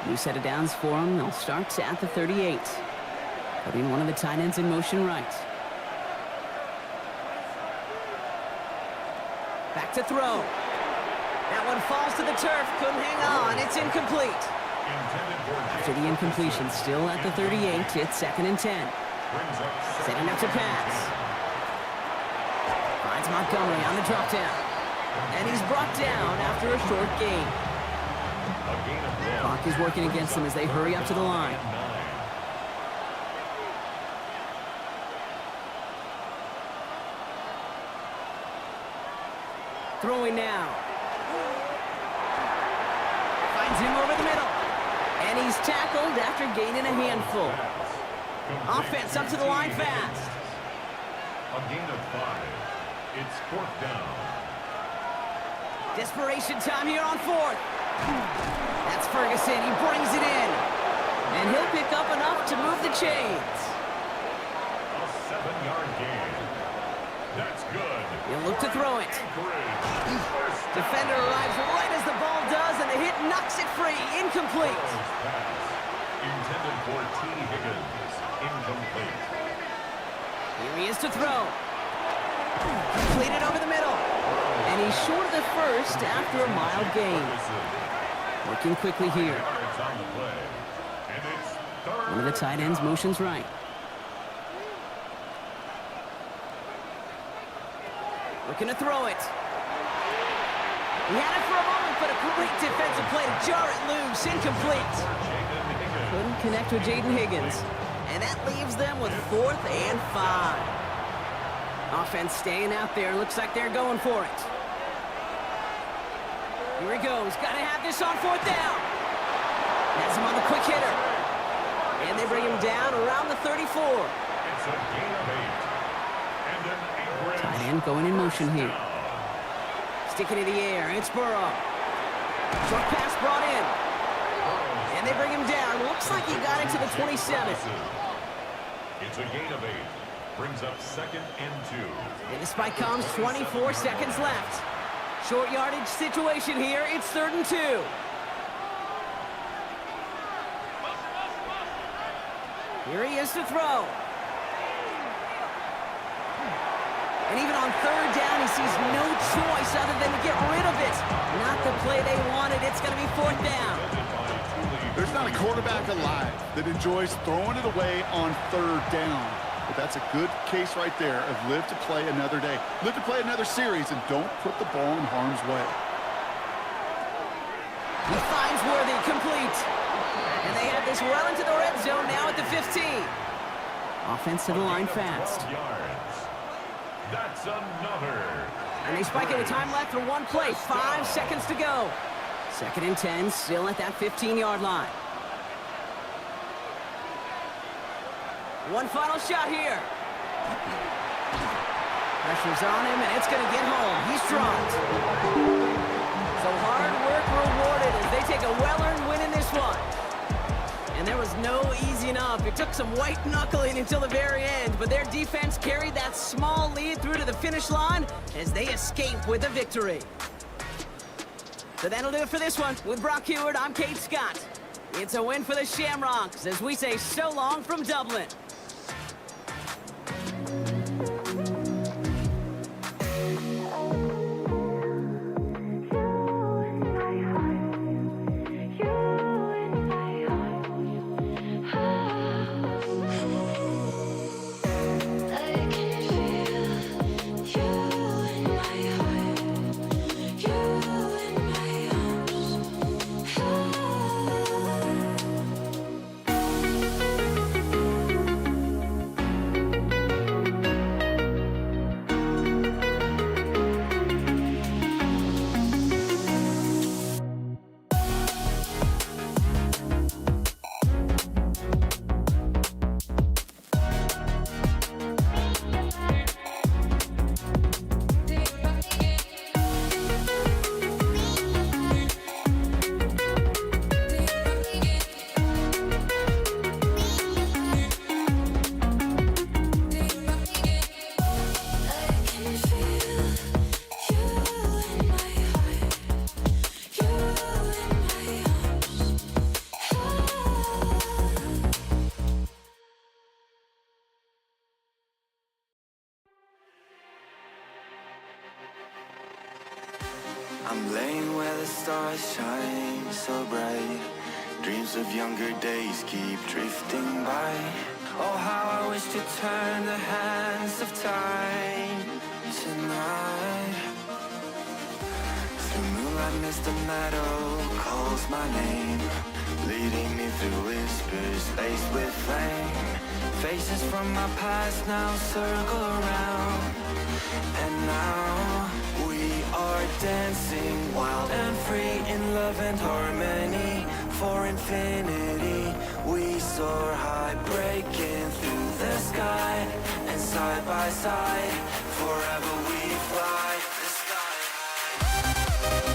[SPEAKER 1] New set of downs for them. They'll start at the 38. Putting one of the tight ends in motion right. Back to throw. That one falls to the turf. Couldn't hang on. It's incomplete. After the incompletion, still at the 38. It's 2nd and 10. Setting up to pass. Finds Montgomery on the drop down. And he's brought down after a short gain. Clock is working against them as they hurry up to the line. Throwing now. Finds him over the middle. And he's tackled after gaining a handful. Offense up to the line fast.
[SPEAKER 3] A gain of 5. It's 4th down.
[SPEAKER 1] Desperation time here on 4th. That's Ferguson. He brings it in. And he'll pick up enough to move the chains.
[SPEAKER 3] A 7-yard gain. That's good.
[SPEAKER 1] He'll look to throw it.
[SPEAKER 3] Anchorage. First down.
[SPEAKER 1] Defender arrives right as the ball does, and the hit knocks it free. Incomplete.
[SPEAKER 3] Pass. Intended for T. Higgins. Incomplete.
[SPEAKER 1] Here he is to throw. Completed over the middle. And he's short of the first after a mild gain. Working quickly here.
[SPEAKER 3] Yards on the play. And it's third.
[SPEAKER 1] One of the tight ends motions right. Looking to throw it. He had it for a moment, but a great defensive play to jar it loose. Incomplete. Couldn't connect with Jaden Higgins. And that leaves them with 4th and 5. Offense staying out there. Looks like they're going for it. Here he goes. Got to have this on 4th down. Has him on the quick hitter. And they bring him down around the 34.
[SPEAKER 3] It's a gain of 8. And an Anchorage.
[SPEAKER 1] Tight end going in motion here. Sticking in the air. It's Burrow. Short pass brought in. And they bring him down. Looks like he got into the 27.
[SPEAKER 3] It's a gain of 8. Brings up 2nd and 2.
[SPEAKER 1] And the spike comes, 24 seconds left. Short yardage situation here. It's 3rd and 2. Here he is to throw. And even on 3rd down, he sees no choice other than to get rid of it. Not the play they wanted. It's going to be 4th down.
[SPEAKER 2] There's not a quarterback alive that enjoys throwing it away on 3rd down. But that's a good case right there of live to play another day. Live to play another series and don't put the ball in harm's way.
[SPEAKER 1] He finds Worthy complete. And they have this well into the red zone now at the 15. Offense to the line fast.
[SPEAKER 3] Yards. That's another.
[SPEAKER 1] And they spike it with time left for one play. 5 seconds to go. 2nd and 10, still at that 15-yard line. One final shot here. Pressure's on him, and it's going to get home. He's dropped. So hard work rewarded as they take a well-earned win in this one. And there was no easing up. It took some white knuckling until the very end, but their defense carried that small lead through to the finish line as they escape with a victory. So that'll do it for this one. With Brock Heward, I'm Kate Scott. It's a win for the Shamrocks as we say so long from Dublin.
[SPEAKER 5] I'm laying where the stars shine so bright. Dreams of younger days keep drifting by. Oh, how I wish to turn the hands of time tonight. Through moonlight, Mr. Meadow calls my name, leading me through whispers laced with flame. Faces from my past now circle around, and now we are start dancing, wild and free in love and harmony. For infinity, we soar high, breaking through the sky. And side by side, forever we fly the sky high.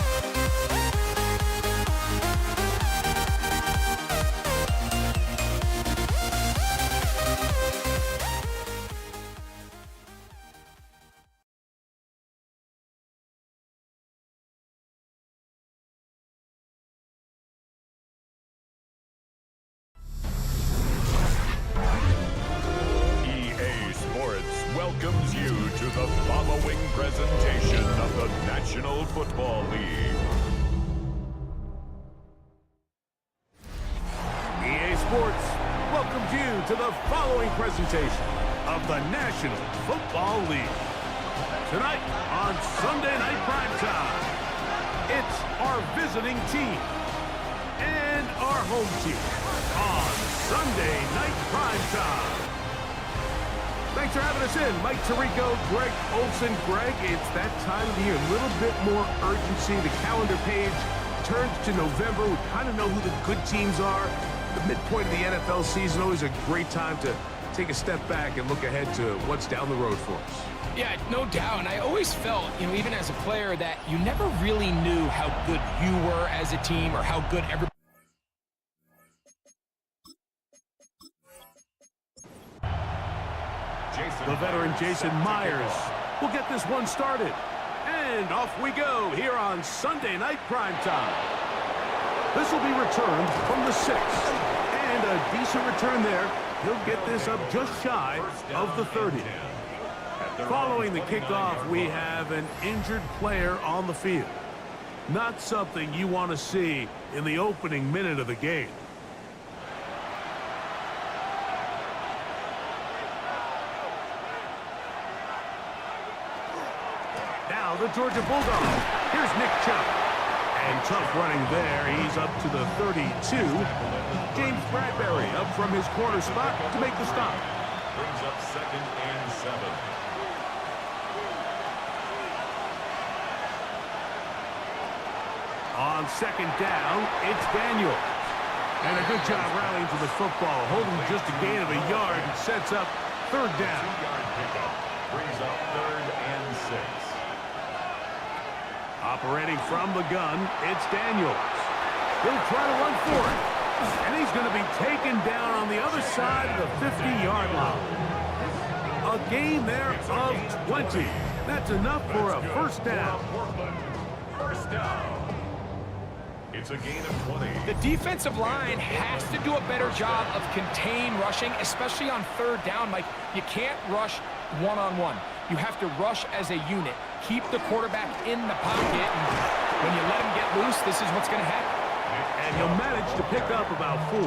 [SPEAKER 3] Welcomes you to the following presentation of the National Football League.
[SPEAKER 4] EA Sports welcomes you to the following presentation of the National Football League. Tonight on Sunday Night Primetime, it's our visiting team and our home team on Sunday Night Primetime. Thanks for having us in. Mike Tirico, Greg Olson. Greg, it's that time of the year. A little bit more urgency. The calendar page turns to November. We kind of know who the good teams are. The midpoint of the NFL season, always a great time to take a step back and look ahead to what's down the road for us.
[SPEAKER 6] Yeah, no doubt. And I always felt, even as a player, that you never really knew how good you were as a team or how good everybody.
[SPEAKER 4] The veteran Jason Myers will get this one started. And off we go here on Sunday Night Primetime. This will be returned from the 6th. And a decent return there. He'll get this up just shy of the 30. Following the kickoff, we have an injured player on the field. Not something you want to see in the opening minute of the game. Now the Georgia Bulldogs. Here's Nick Chubb. And tough running there. He's up to the 32. James Bradbury up from his corner spot to make the stop.
[SPEAKER 3] Brings up 2nd and 7.
[SPEAKER 4] On 2nd down, it's Daniels. And a good job rallying to the football, holding just a gain of a yard and sets up 3rd down.
[SPEAKER 3] 2-yard pickup. Brings up 3rd and 6.
[SPEAKER 4] Operating from the gun, it's Daniels. He'll try to run for it. And he's going to be taken down on the other side of the 50-yard line. A gain there of 20. That's enough for a 1st down.
[SPEAKER 3] First down. It's a gain of 20.
[SPEAKER 6] The defensive line has to do a better job of contain rushing, especially on 3rd down. Mike, you can't rush one-on-one. You have to rush as a unit. Keep the quarterback in the pocket, and when you let him get loose, this is what's going to happen.
[SPEAKER 4] And he'll manage to pick up about 4.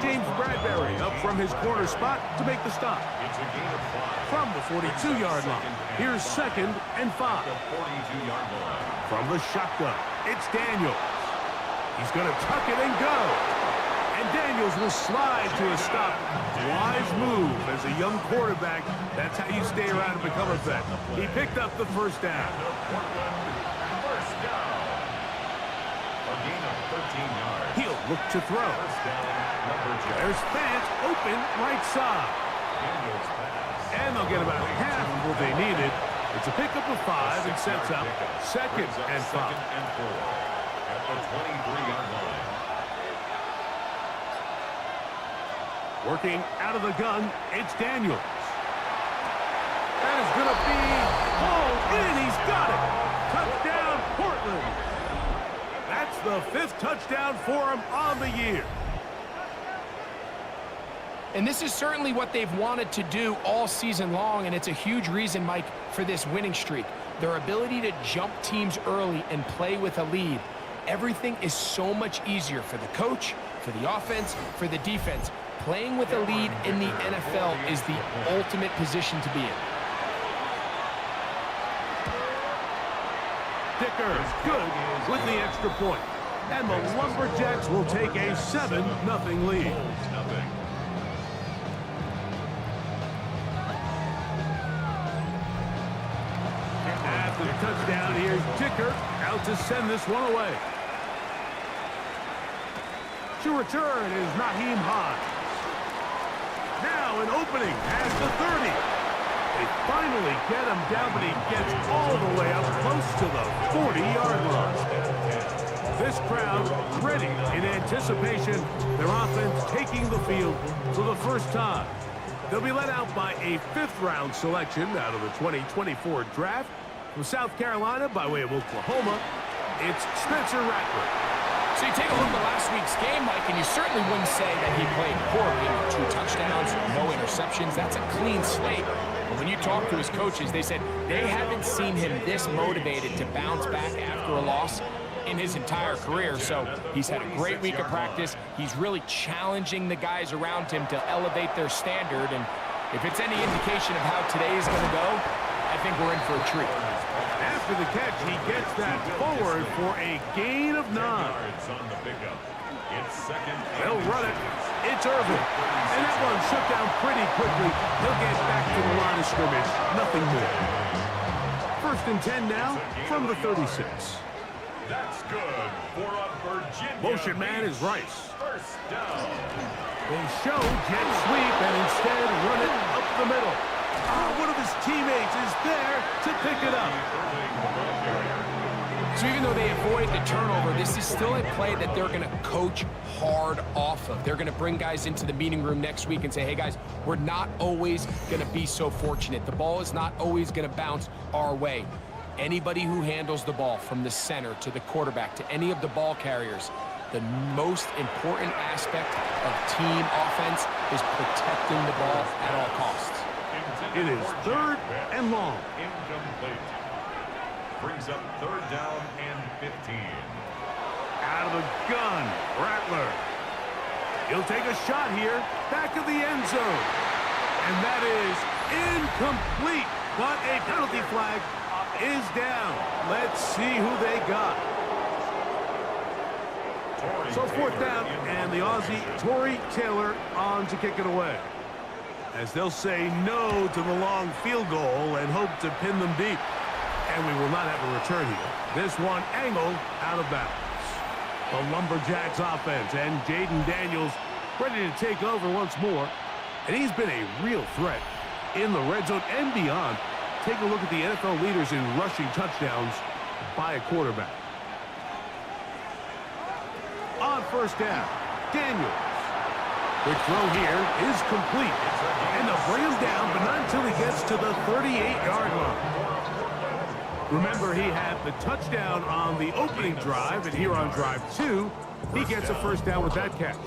[SPEAKER 4] James Bradbury up from his corner spot to make the stop.
[SPEAKER 3] It's a gain of 5.
[SPEAKER 4] From the 42-yard line, here's 2nd and 5.
[SPEAKER 3] The 42-yard line.
[SPEAKER 4] From the shotgun, it's Daniels. He's going to tuck it and go. And Daniels will slide to a stop. Wise move as a young quarterback. That's how you stay around and become a vet. He picked up the 1st down.
[SPEAKER 3] First down. A gain of 13 yards.
[SPEAKER 4] He'll look to throw.
[SPEAKER 3] First down, number 2.
[SPEAKER 4] There's Fant open right side.
[SPEAKER 3] Daniels pass.
[SPEAKER 4] And they'll get about half of what they needed. It's a pickup of 5 and sets up 2nd and 5.
[SPEAKER 3] 2nd and 4. At the 23-yard line.
[SPEAKER 4] Working out of the gun, it's Daniels. That is going to be hauled in. He's got it. Touchdown, Portland. That's the 5th touchdown for him on the year.
[SPEAKER 6] And this is certainly what they've wanted to do all season long, and it's a huge reason, Mike, for this winning streak. Their ability to jump teams early and play with a lead. Everything is so much easier for the coach, for the offense, for the defense. Playing with a lead in the NFL is the ultimate position to be in.
[SPEAKER 4] Dicker is good with the extra point. And the Lumberjacks will take a 7-0 lead. At the
[SPEAKER 7] The touchdown. Here's Dicker out to send this one away. To return is Naheem Hines. Now an opening at the 30. They finally get him down, but he gets all the way up close to the 40-yard line. This crowd ready in anticipation. Their offense taking the field for the first time. They'll be led out by a 5th-round selection out of the 2024 draft. From South Carolina by way of Oklahoma, it's Spencer Rattler.
[SPEAKER 6] So you take a look at last week's game, Mike, and you certainly wouldn't say that he played poorly. 2 touchdowns, no interceptions. That's a clean slate. But when you talk to his coaches, they said they haven't seen him this motivated to bounce back after a loss in his entire career. So he's had a great week of practice. He's really challenging the guys around him to elevate their standard. And if it's any indication of how today is going to go, I think we're in for a treat.
[SPEAKER 7] After the catch, he gets that forward for a gain of 9. They'll run it. It's Irvin. And that one shut down pretty quickly. He'll get back to the line of scrimmage. Nothing more. 1st and 10 now from the 36.
[SPEAKER 3] That's good for a Virginia.
[SPEAKER 7] Motion man is Rice.
[SPEAKER 3] First down.
[SPEAKER 7] They show jet sweep and instead run it up the middle. One of his teammates is there to pick it up.
[SPEAKER 6] So even though they avoid the turnover, this is still a play that they're going to coach hard off of. They're going to bring guys into the meeting room next week and say, hey, guys, we're not always going to be so fortunate. The ball is not always going to bounce our way. Anybody who handles the ball from the center to the quarterback to any of the ball carriers, the most important aspect of team offense is protecting the ball at all costs.
[SPEAKER 7] It is 3rd and long.
[SPEAKER 3] Incomplete. Brings up 3rd down and 15.
[SPEAKER 7] Out of the gun, Rattler. He'll take a shot here, back of the end zone. And that is incomplete, but a penalty flag is down. Let's see who they got. So 4th down, and the Aussie, Torrey Taylor, on to kick it away. As they'll say no to the long field goal and hope to pin them deep. And we will not have a return here. This one angled out of bounds. The Lumberjacks offense and Jaden Daniels ready to take over once more. And he's been a real threat in the red zone and beyond. Take a look at the NFL leaders in rushing touchdowns by a quarterback. On 1st down, Daniels. The throw here is complete. And they'll bring him down, but not until he gets to the 38-yard line. Remember, he had the touchdown on the opening drive, and here on drive 2, he gets a 1st down with that catch.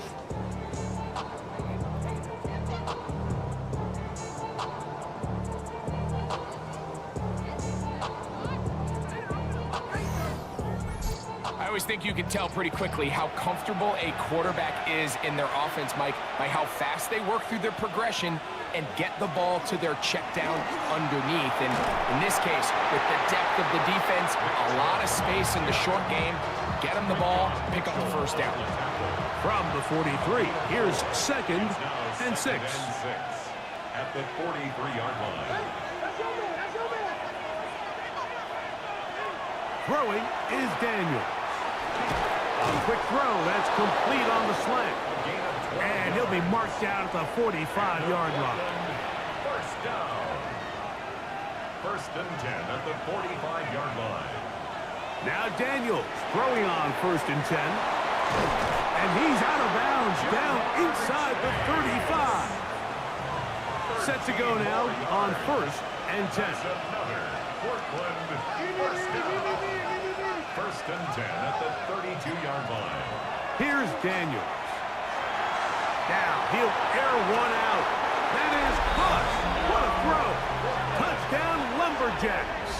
[SPEAKER 6] I always think you can tell pretty quickly how comfortable a quarterback is in their offense, Mike, by how fast they work through their progression and get the ball to their check down underneath. And in this case, with the depth of the defense, a lot of space in the short game, get them the ball, pick up the 1st down.
[SPEAKER 7] From the 43, here's 2nd and 6.
[SPEAKER 3] At the 43-yard line.
[SPEAKER 7] Throwing is Daniels. A quick throw, that's complete on the slant. And he'll be marked down at the 45-yard line.
[SPEAKER 3] First down. 1st and 10 at the 45-yard line.
[SPEAKER 7] Now Daniels throwing on 1st and 10. And he's out of bounds down inside the 35. Set to go now on 1st and 10.
[SPEAKER 3] Another Portland first down. 1st and 10 at the 32-yard line.
[SPEAKER 7] Here's Daniels. Now he'll air one out. That is caught. What a throw. Touchdown, Lumberjacks.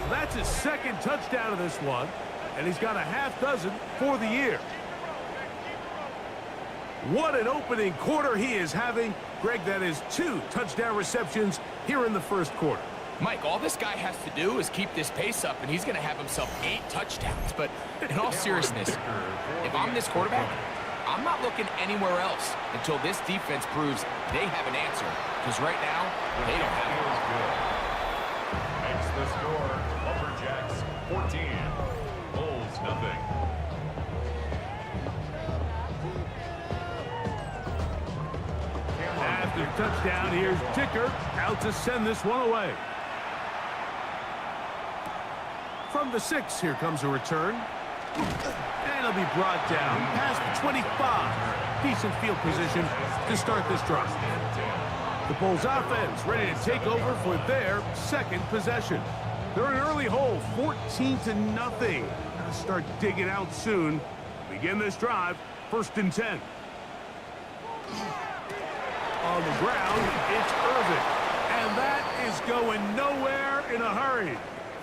[SPEAKER 7] That's his 2nd touchdown of this one, and he's got a half dozen for the year. What an opening quarter he is having. Greg, that is 2 touchdown receptions here in the 1st quarter.
[SPEAKER 6] Mike, all this guy has to do is keep this pace up, and he's going to have himself 8 touchdowns. But in all seriousness, if I'm this quarterback, I'm not looking anywhere else until this defense proves they have an answer. Because right now, they don't have it.
[SPEAKER 3] Makes the score. 14. Bulls nothing.
[SPEAKER 7] After the touchdown, here's Dicker out to send this one away. From the 6, here comes a return. And it'll be brought down past the 25. Decent field position to start this drive. The Bulls offense ready to take over for their second possession. They're an early hole, 14-0. Gotta start digging out soon. Begin this drive, 1st and 10. On the ground, it's Irvin. And that is going nowhere in a hurry.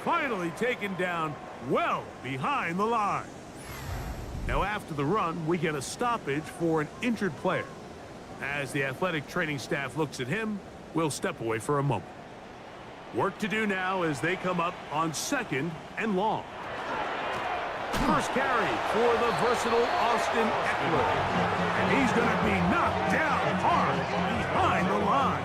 [SPEAKER 7] Finally taken down well behind the line. Now after the run, we get a stoppage for an injured player. As the athletic training staff looks at him, we'll step away for a moment. Work to do now as they come up on 2nd and long. First carry for the versatile Austin Eckler. And he's going to be knocked down hard behind the line.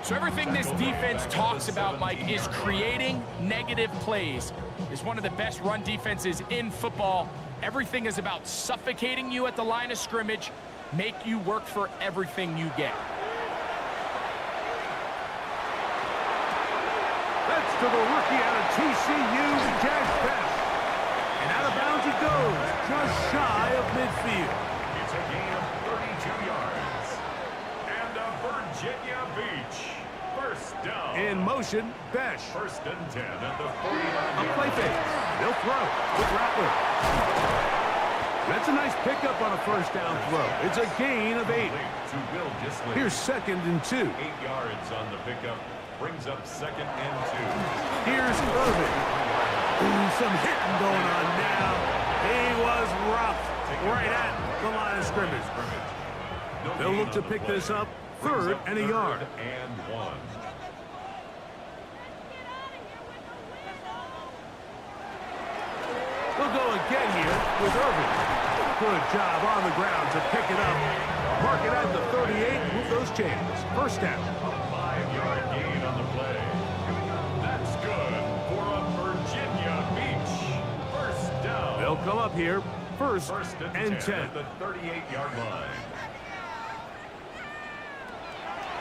[SPEAKER 6] So everything this defense talks about, Mike, is creating negative plays. It's one of the best run defenses in football. Everything is about suffocating you at the line of scrimmage, make you work for everything you get.
[SPEAKER 7] That's to the rookie out of TCU, Jack Best. And out of bounds it goes, just shy of midfield.
[SPEAKER 3] It's a gain of 32 yards. And a Virginia Beach. First down.
[SPEAKER 7] In motion, Besh.
[SPEAKER 3] 1st and 10 at the 49.
[SPEAKER 7] A play fake. They'll throw with Rattler. That's a nice pickup on a first down throw. It's a gain of 8. Here's 2nd and 2.
[SPEAKER 3] 8 yards on the pickup. Brings up 2nd and 2.
[SPEAKER 7] Here's Irvin. Ooh, some hitting going on now. He was rough right at the line of scrimmage. They'll look to pick this up 3rd and a yard.
[SPEAKER 3] And 1.
[SPEAKER 7] We'll go again here with Irvin. Good job on the ground to pick it up. Mark it at the 38. Move those chains. First down.
[SPEAKER 3] A 5-yard gain on the play. That's good for a Virginia Beach. First down.
[SPEAKER 7] They'll come up here. First and 10.
[SPEAKER 3] At the 38-yard line.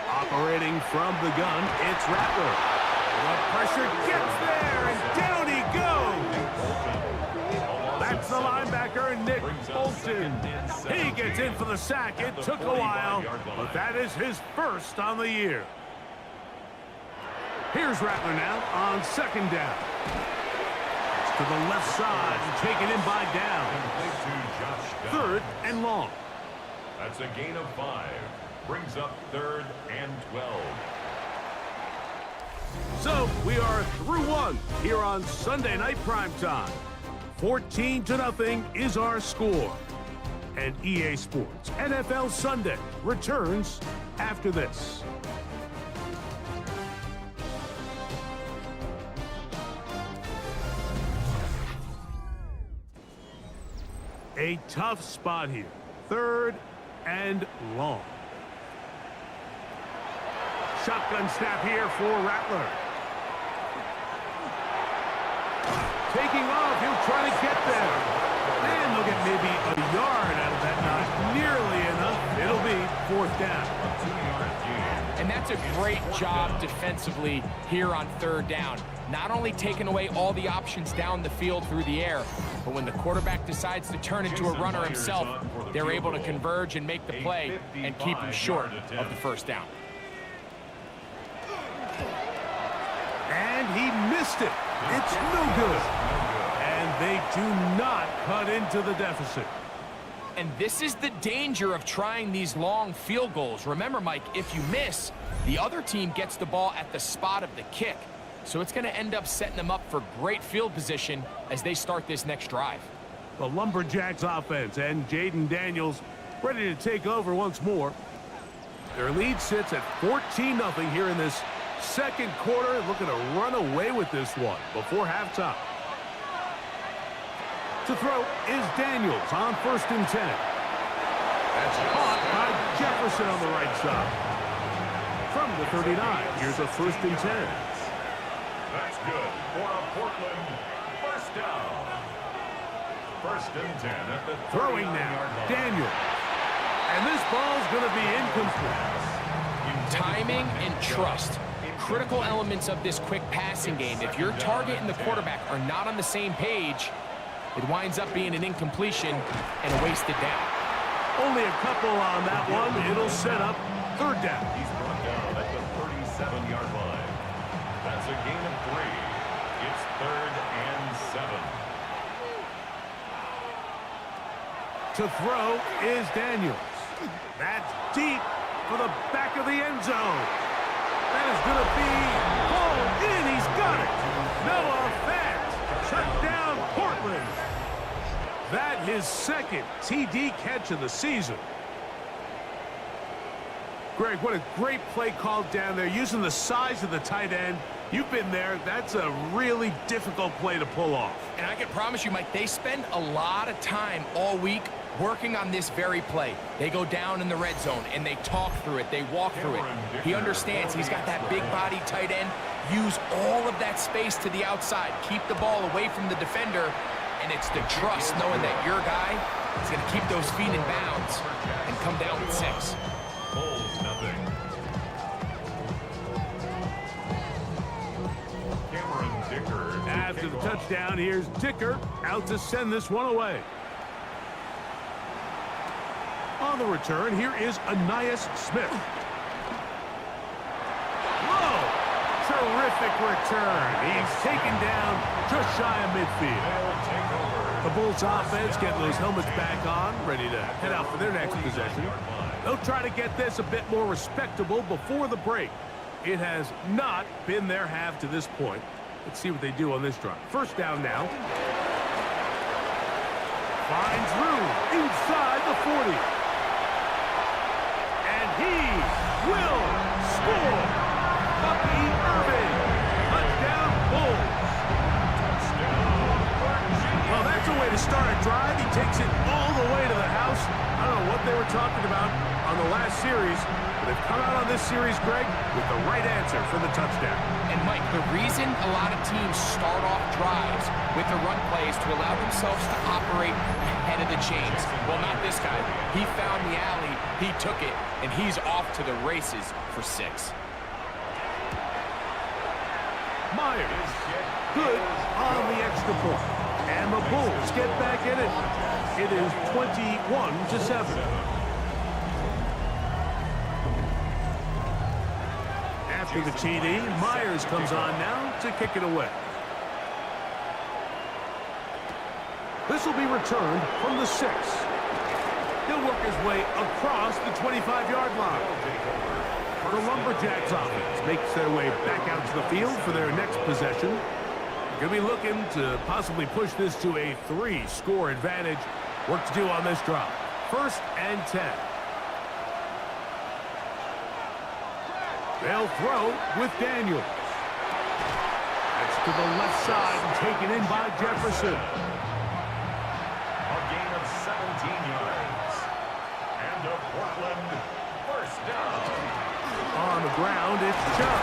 [SPEAKER 7] Operating from the gun, it's Rattler. The pressure gets there, and down he goes. That's the linebacker, Nick Bolton. He gets in for the sack. It took a while, but that is his first on the year. Here's Rattler now on 2nd down. It's to the left side and taken in by down. 3rd and long.
[SPEAKER 3] That's a gain of 5. Brings up 3rd and 12.
[SPEAKER 7] So we are through one here on Sunday Night Primetime. 14-0 is our score. And EA Sports NFL Sunday returns after this. A tough spot here. 3rd and long. Shotgun snap here for Rattler. Taking off, he'll try to get there. And they'll get maybe a yard out of that. Not nearly enough. It'll be 4th down.
[SPEAKER 6] And that's a great job defensively here on 3rd down. Not only taking away all the options down the field through the air, but when the quarterback decides to turn into a runner himself, they're able to converge and make the play and keep him short of the 1st down.
[SPEAKER 7] And he missed it. It's no good. And they do not cut into the deficit.
[SPEAKER 6] And this is the danger of trying these long field goals. Remember, Mike, if you miss, the other team gets the ball at the spot of the kick. So it's going to end up setting them up for great field position as they start this next drive.
[SPEAKER 7] The Lumberjacks offense and Jaden Daniels ready to take over once more. Their lead sits at 14-0 here in this 2nd quarter. Looking to run away with this one before halftime. To throw is Daniels on 1st and 10. That's caught by Jefferson on the right side. From the 39, here's a 1st and 10.
[SPEAKER 3] That's good for a Portland first down. First and 10 at the
[SPEAKER 7] Throwing
[SPEAKER 3] 39-yard
[SPEAKER 7] now,
[SPEAKER 3] line.
[SPEAKER 7] Daniel. And this ball's going to be incomplete.
[SPEAKER 6] Timing and trust. Critical elements of this quick passing game. If your target and the quarterback are not on the same page, it winds up being an incompletion and a wasted down.
[SPEAKER 7] Only a couple on that one. It'll set up third down.
[SPEAKER 3] He's brought down at the 37-yard line. That's a gain of 3. It's 3rd and 7.
[SPEAKER 7] To throw is Daniels. That's deep for the back of the end zone. That is going to be pulled in. He's got it. Noah Fant. Touchdown, Portland. That his second TD catch of the season. Greg, what a great play called down there, using the size of the tight end. You've been there. That's a really difficult play to pull off.
[SPEAKER 6] And I can promise you, Mike, they spend a lot of time all week working on this very play. They go down in the red zone, and they talk through it. They walk through it. He understands he's got that big body tight end. Use all of that space to the outside. Keep the ball away from the defender, and it's the trust knowing that your guy is going to keep those feet in bounds and come down with 6.
[SPEAKER 3] Bulls nothing. Cameron Dicker.
[SPEAKER 7] After the touchdown, here's Dicker out to send this one away. On the return, here is Ainias Smith. Whoa! Terrific return. He's taken down just shy of midfield. The Bulls offense getting those helmets back on, ready to head out for their next possession. They'll try to get this a bit more respectable before the break. It has not been their half to this point. Let's see what they do on this drive. First down now. Finds room inside the 40. And he will score. Bucky Irving. Touchdown, Bulls. Well, that's a way to start a drive. He takes it all the way to the house. I don't know what they were talking about on the last series, but they've come out on this series, Greg, with the right answer for the touchdown.
[SPEAKER 6] And Mike, the reason a lot of teams start off drives with the run plays to allow themselves to operate ahead of the chains. Well, not this guy. He found the alley, he took it, and he's off to the races for 6.
[SPEAKER 7] Myers, good on the extra point. And the Bulls get back in it. It is 21-7. After the TD, Myers comes on now to kick it away. This will be returned from the 6. He'll work his way across the 25-yard line. The Lumberjacks offense makes their way back out to the field for their next possession. They're going to be looking to possibly push this to a 3-score advantage. Work to do on this drive. First and 10. They'll throw with Daniels. That's to the left side and taken in by Jefferson.
[SPEAKER 3] A gain of 17 yards. And a Portland first down.
[SPEAKER 7] On the ground, it's Chubb.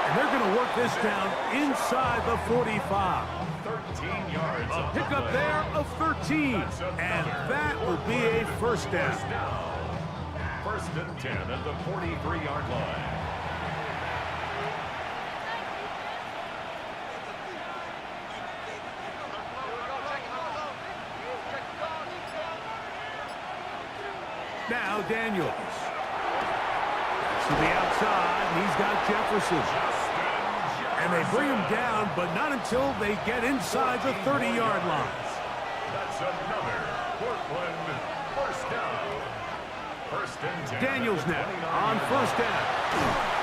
[SPEAKER 7] And they're going to work this down inside the 45.
[SPEAKER 3] 13 yards.
[SPEAKER 7] A pickup there of 13. And that will be a first down.
[SPEAKER 3] First and 10 at the 43-yard line.
[SPEAKER 7] Now Daniels. To the outside, he's got Jefferson. And they bring him down, but not until they get inside the 30-yard line.
[SPEAKER 3] That's another Portland first down. First and 10.
[SPEAKER 7] Daniels now on first down.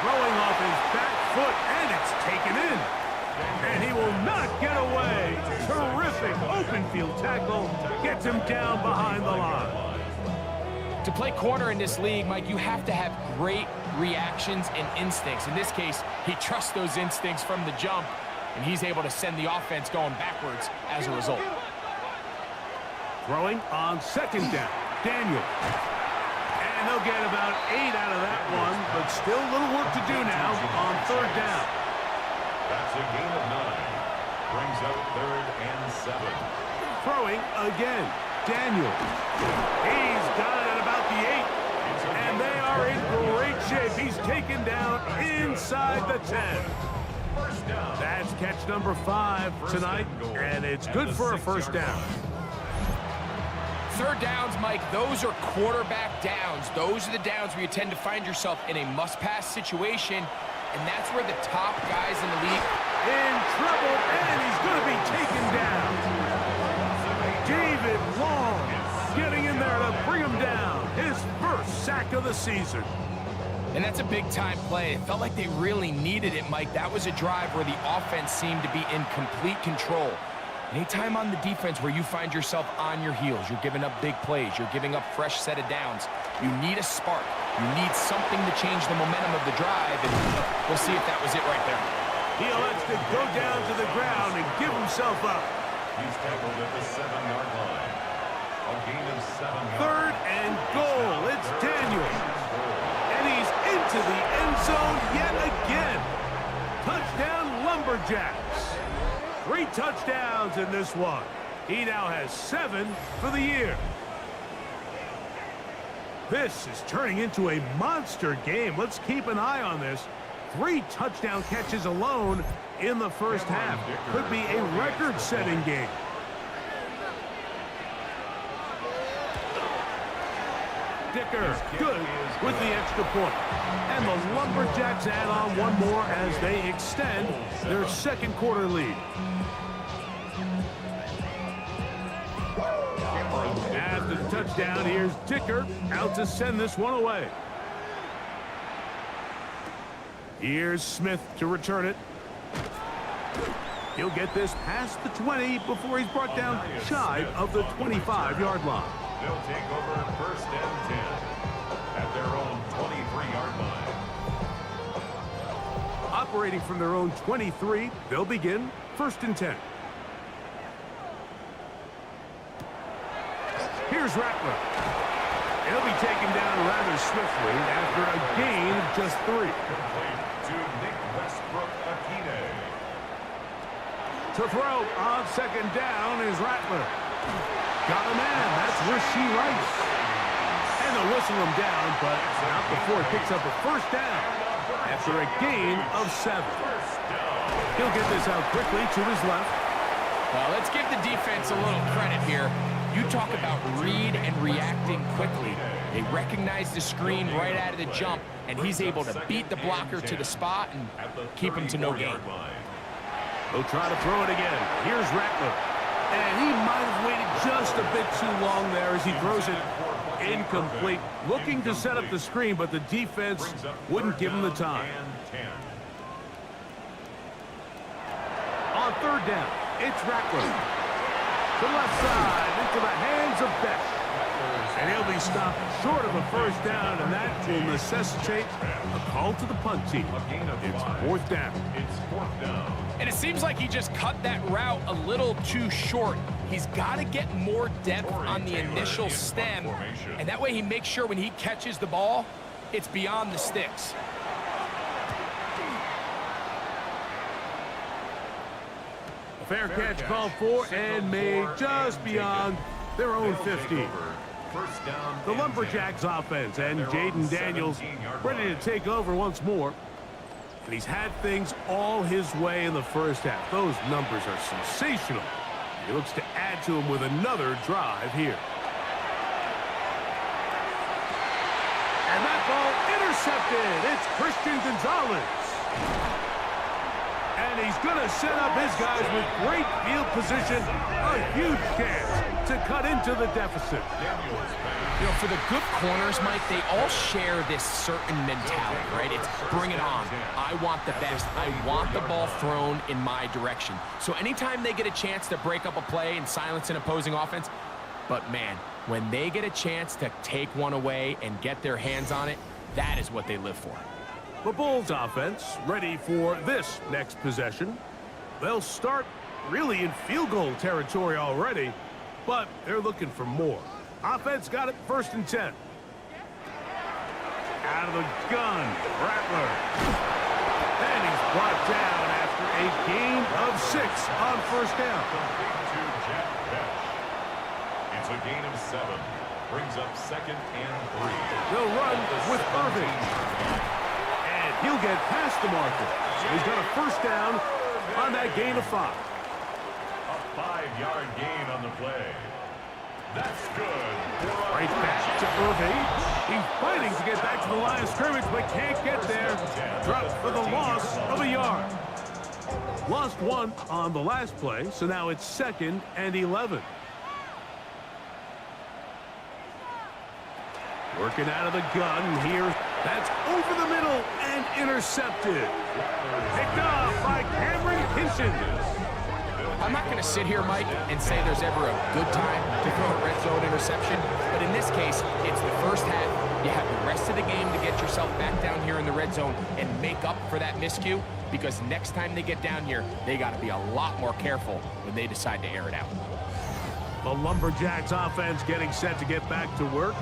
[SPEAKER 7] Throwing off his back foot, and it's taken in. And he will not get away. Terrific open field tackle. Gets him down behind the line.
[SPEAKER 6] To play corner in this league, Mike, you have to have great reactions and instincts. In this case, he trusts those instincts from the jump, and he's able to send the offense going backwards as a result.
[SPEAKER 7] Throwing on second down, Daniel. And they'll get about 8 out of that one, but still a little work to do now on third down.
[SPEAKER 3] That's a gain of 9. Brings up 3rd and 7.
[SPEAKER 7] Throwing again. Daniel. He's got it at about the 8. And they are in great shape. He's taken down inside the 10. That's catch number 5 tonight, and it's good for a first down.
[SPEAKER 6] Third downs, Mike, those are quarterback downs. Those are the downs where you tend to find yourself in a must-pass situation, and that's where the top guys in the league...
[SPEAKER 7] In trouble, and he's going to be taken down. David Long getting in there to bring him down. His first sack of the season.
[SPEAKER 6] And that's a big-time play. It felt like they really needed it, Mike. That was a drive where the offense seemed to be in complete control. Anytime on the defense where you find yourself on your heels, you're giving up big plays, you're giving up fresh set of downs, you need a spark. You need something to change the momentum of the drive, and we'll see if that was it right there.
[SPEAKER 7] He elects to go down to the ground and give himself up.
[SPEAKER 3] He's tackled at the 7-yard line. A gain of 7 yards.
[SPEAKER 7] 3rd and goal. It's Daniel. And he's into the end zone yet again. Touchdown, Lumberjacks. 3 touchdowns in this one. He now has 7 for the year. This is turning into a monster game. Let's keep an eye on this. 3 touchdown catches alone in the first half. Could be a record-setting game. Dicker, good with the extra point. And the Lumberjacks add on one more as they extend their second quarter lead. After the touchdown, here's Dicker out to send this one away. Here's Smith to return it. He'll get this past the 20 before he's brought down shy of the 25-yard line.
[SPEAKER 3] They'll take over 1st and 10 at their own 23-yard line.
[SPEAKER 7] Operating from their own 23, they'll begin 1st and 10. Here's Rattler. He'll be taken down rather swiftly after a gain of just 3.
[SPEAKER 3] Complete to Nick Westbrook-Akine.
[SPEAKER 7] To throw on 2nd down is Rattler. Got a man. That's Rasheed Rice. And they'll whistle him down, but not before he picks up a first down after a gain of 7. He'll get this out quickly to his left.
[SPEAKER 6] Well, let's give the defense a little credit here. You talk about read and reacting quickly. They recognize the screen right out of the jump, and he's able to beat the blocker to the spot and keep him to no gain.
[SPEAKER 7] He'll try to throw it again. Here's Rattler. And he might have waited just a bit too long there as he throws it incomplete. Looking to set up the screen, but the defense wouldn't give him the time. On 3rd down, it's Rattler. To left side, into the hands of Beck. And he'll be stopped short of a first down, and that will necessitate a call to the punt team. It's 4th down.
[SPEAKER 3] It's 4th down.
[SPEAKER 6] And it seems like he just cut that route a little too short. He's got to get more depth on the initial stem, and that way he makes sure when he catches the ball, it's beyond the sticks.
[SPEAKER 7] Fair catch called for and made just beyond their own 50. The Lumberjacks offense and Jaden Daniels ready to take over once more. And he's had things all his way in the first half. Those numbers are sensational. He looks to add to them with another drive here. And that ball intercepted. It's Christian Gonzalez. And he's going to set up his guys with great field position. A huge chance to cut into the deficit.
[SPEAKER 6] You know, for the good corners, Mike, they all share this certain mentality, right? It's bring it on. I want the best. I want the ball thrown in my direction. So anytime they get a chance to break up a play and silence an opposing offense, but man, when they get a chance to take one away and get their hands on it, that is what they live for.
[SPEAKER 7] The Bulls offense ready for this next possession. They'll start really in field goal territory already, but they're looking for more. Offense got it 1st and 10. Out of the gun, Rattler. And he's brought down after after a gain of 6 on first down.
[SPEAKER 3] To Jack Besh. It's a gain of 7. Brings up 2nd and 3.
[SPEAKER 7] They'll run with Irving. And he'll get past the marker. He's got a first down on that gain of 5.
[SPEAKER 3] A 5-yard gain on the play. That's good.
[SPEAKER 7] Right back to Irving. He's fighting to get back to the line of scrimmage, but can't get there. Dropped for the loss of a yard. Lost 1 on the last play, so now it's 2nd and 11. Working out of the gun here. That's over the middle and intercepted. Picked off by Cameron Kinchen.
[SPEAKER 6] I'm not going to sit here, Mike, and say there's ever a good time to throw a red zone interception, but in this case, it's the first half. You have the rest of the game to get yourself back down here in the red zone and make up for that miscue, because next time they get down here, they got to be a lot more careful when they decide to air it out.
[SPEAKER 7] The Lumberjacks offense getting set to get back to work.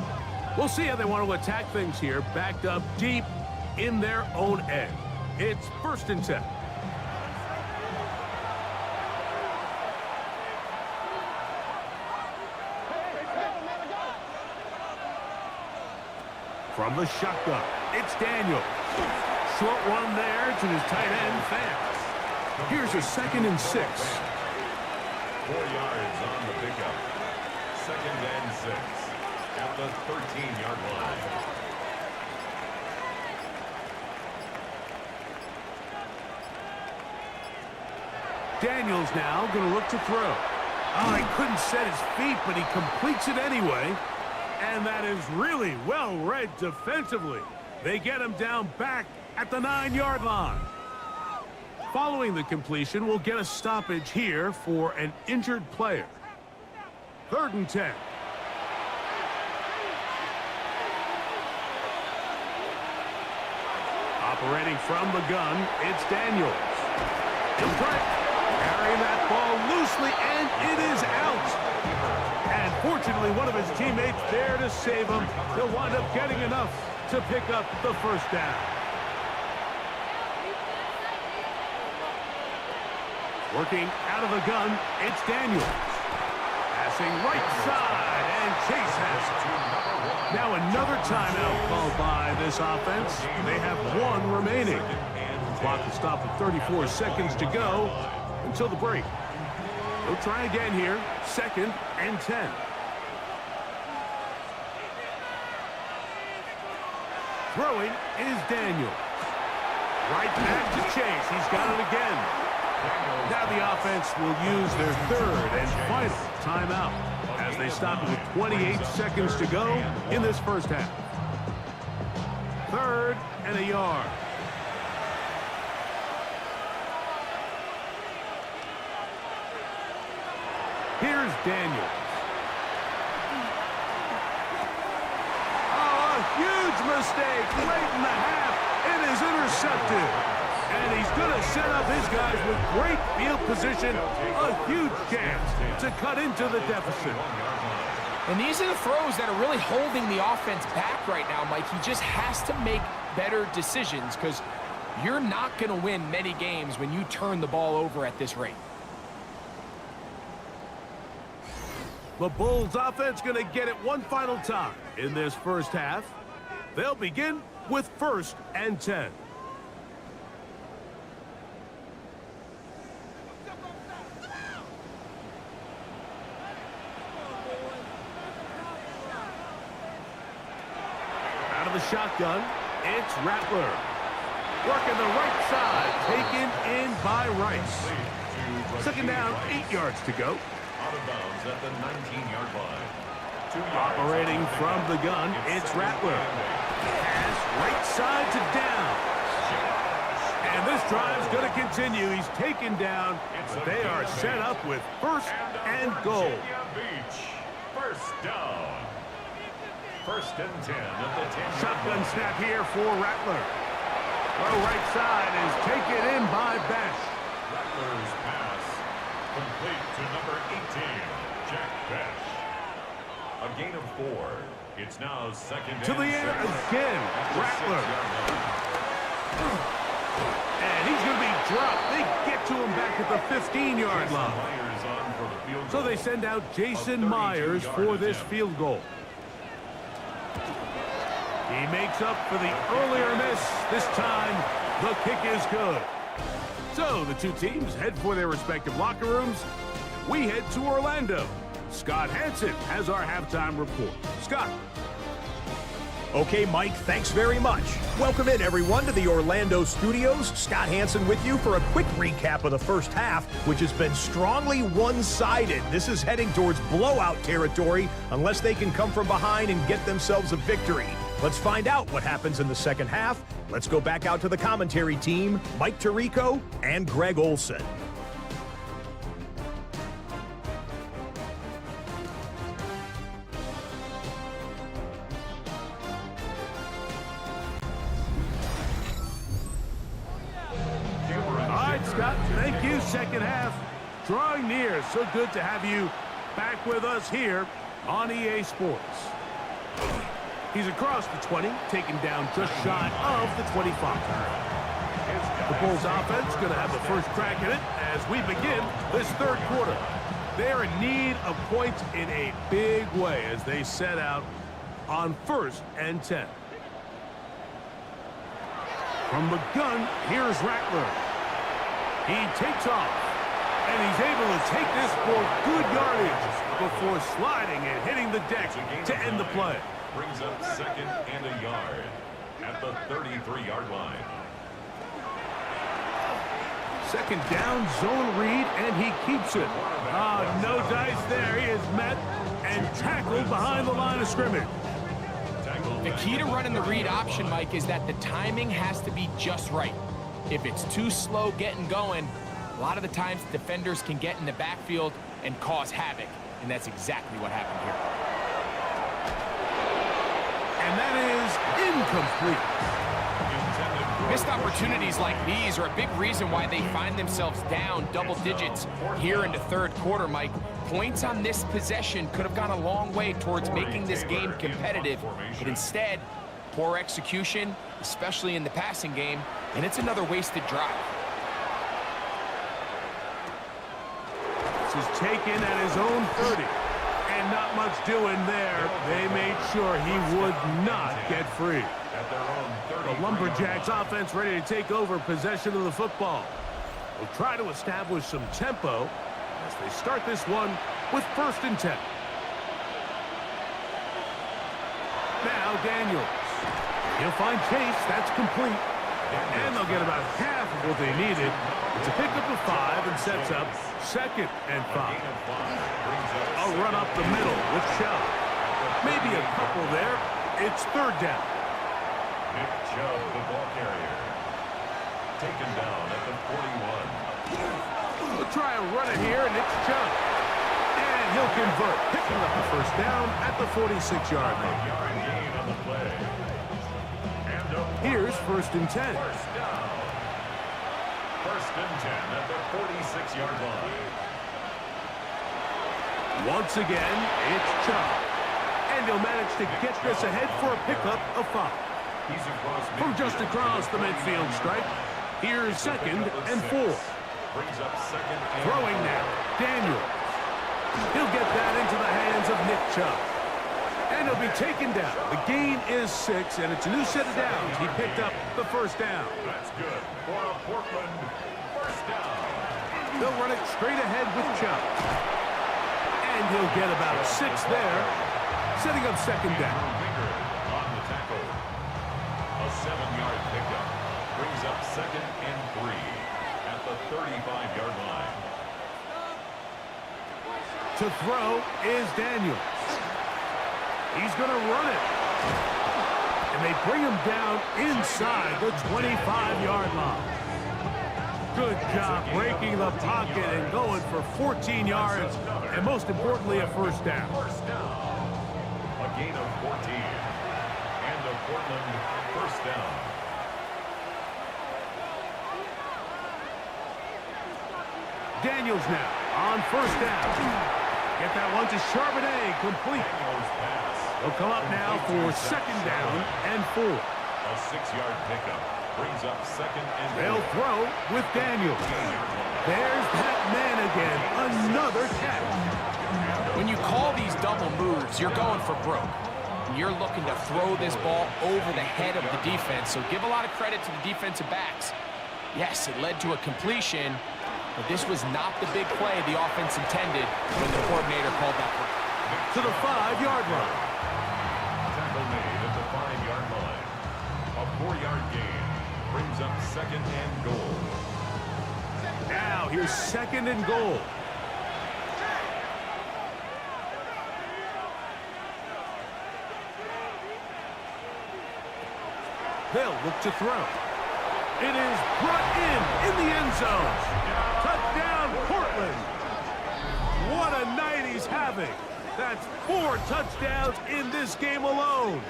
[SPEAKER 7] We'll see how they want to attack things here, backed up deep in their own end. It's 1st and 10. From the shotgun, it's Daniel. Short one there to his tight end, Fans. Here's a 2nd and 6.
[SPEAKER 3] 4 yards on the pickup. 2nd and 6. At the 13-yard line.
[SPEAKER 7] Daniels now going to look to throw. Oh, he couldn't set his feet, but he completes it anyway. And that is really well read defensively. They get him down back at the 9-yard line. Following the completion, we'll get a stoppage here for an injured player. 3rd and 10. Operating from the gun, it's Daniels. He'll try carrying that ball loosely, and it is out. And fortunately, one of his teammates there to save him. He'll wind up getting enough to pick up the first down. Working out of the gun, it's Daniels. Passing right side, and Chase has it. Now another timeout called by this offense. They have 1 remaining. The clock will stop at 34 seconds to go until the break. They'll try again here. 2nd and 10. Throwing is Daniel. Right back to Chase. He's got it again. Now the offense will use their 3rd and final timeout as they stop with 28 seconds to go in this first half. 3rd and a yard. Here's Daniels. Oh, a huge mistake late in the half. It is intercepted. And he's going to set up his guys with great field position. A huge chance to cut into the deficit.
[SPEAKER 6] And these are the throws that are really holding the offense back right now, Mike. He just has to make better decisions because you're not going to win many games when you turn the ball over at this rate.
[SPEAKER 7] The Bulls offense going to get it one final time in this first half. They'll begin with 1st and 10. Out of the shotgun, it's Rattler. Working the right side, taken in by Rice. 2nd down, 8 yards to go.
[SPEAKER 3] Out of bounds at the 19-yard line. 2 yards.
[SPEAKER 7] Operating from the gun, it's Rattler. Pass right side to down. And this drive's going to continue. He's taken down. They are set up with 1st and goal.
[SPEAKER 3] Beach. 1st down. 1st and 10 at the 10.
[SPEAKER 7] Shotgun snap here for Rattler. Throw right side is taken in by Besh.
[SPEAKER 3] Rattler's pass complete to number 18, Jack Besh. A gain of 4. It's now 2nd
[SPEAKER 7] To
[SPEAKER 3] and
[SPEAKER 7] the air
[SPEAKER 3] 6.
[SPEAKER 7] again, Rattler. And he's going to be dropped. They get to him back at the 15-yard line. So they send out Jason Myers for this field goal. He makes up for the earlier miss. This time, the kick is good. So the two teams head for their respective locker rooms. We head to Orlando. Scott Hansen has our halftime report. Scott.
[SPEAKER 4] Okay, Mike, thanks very much. Welcome in, everyone, to the Orlando studios. Scott Hansen with you for a quick recap of the first half, which has been strongly one-sided. This is heading towards blowout territory unless they can come from behind and get themselves a victory. Let's find out what happens in the second half. Let's go back out to the commentary team, Mike Tirico and Greg Olson.
[SPEAKER 7] Scott, thank you. Second half drawing near. So good to have you back with us here on EA Sports. He's across the 20, taken down just shy of the 25. The Bulls offense going to have the first crack at it as we begin this third quarter. They're in need of points in a big way as they set out on 1st and 10. From the gun, here's Rattler. He takes off, and he's able to take this for good yardage before sliding and hitting the deck to end the play.
[SPEAKER 3] Brings up 2nd and a yard at the 33-yard line.
[SPEAKER 7] Second down, zone read, and he keeps it. No dice there. He is met and tackled behind the line of scrimmage.
[SPEAKER 6] The key to running the read option, Mike, is that the timing has to be just right. If it's too slow getting going, a lot of the times defenders can get in the backfield and cause havoc, and that's exactly what happened here.
[SPEAKER 7] And that is incomplete.
[SPEAKER 6] Missed opportunities like these are a big reason why they find themselves down double digits here in the third quarter, Mike. Points on this possession could have gone a long way towards making this game competitive, but instead, poor execution, especially in the passing game, and it's another wasted drive.
[SPEAKER 7] This is taken at his own 30, and not much doing there. They made sure he would not get free. The Lumberjacks offense ready to take over possession of the football. They'll try to establish some tempo as they start this one with 1st and 10. Now Daniels. He'll find Chase. That's complete. And they'll get about half of what they needed. It's a pickup of 5 and sets up 2nd and 5. A run up the middle with Chubb. Maybe a couple there. It's 3rd down.
[SPEAKER 3] Nick Chubb, the ball carrier. Taken down at the 41.
[SPEAKER 7] We'll try and run it here, and it's Chubb. And he'll convert, picking up the 1st down at the 46-yard line.
[SPEAKER 3] Gain on the play.
[SPEAKER 7] Here's 1st and 10.
[SPEAKER 3] 1st down. 1st and 10 at the 46-yard line.
[SPEAKER 7] Once again, it's Chubb. And he'll manage to get this ahead for a pickup of 5. From just across the midfield stripe, here's 2nd and 4.
[SPEAKER 3] Brings up 2nd and
[SPEAKER 7] Throwing now, Daniels. He'll get that into the hands of Nick Chubb. And he'll be taken down. The gain is 6, and it's a new set of downs. He picked up the 1st down.
[SPEAKER 3] That's good for a Portland 1st down.
[SPEAKER 7] They'll run it straight ahead with Chubb. And he'll get about 6 there, setting up 2nd down.
[SPEAKER 3] On the tackle. A 7-yard pickup. Brings up 2nd and 3 at the 35-yard line.
[SPEAKER 7] To throw is Daniels. He's going to run it. And they bring him down inside the 25-yard line. Good job breaking the pocket and going for 14 yards, and most importantly, a 1st down.
[SPEAKER 3] A gain of 14. And a Portland 1st down.
[SPEAKER 7] Daniels now on 1st down. Get that one to Charbonnet, complete. He'll come up now for 2nd down and 4.
[SPEAKER 3] A 6-yard pickup brings up second and
[SPEAKER 7] They'll throw with Daniels. There's that man again. Another catch.
[SPEAKER 6] When you call these double moves, you're going for broke. You're looking to throw this ball over the head of the defense, so give a lot of credit to the defensive backs. Yes, it led to a completion, but this was not the big play the offense intended when the coordinator called that play.
[SPEAKER 7] To the 5-yard line.
[SPEAKER 3] Tackle made at the 5-yard line. A 4-yard gain brings up second and goal.
[SPEAKER 7] Now here's second and goal. They'll look to throw. It is brought in the end zone. Touchdown, Portland. What a night he's having. That's 4 touchdowns in this game alone.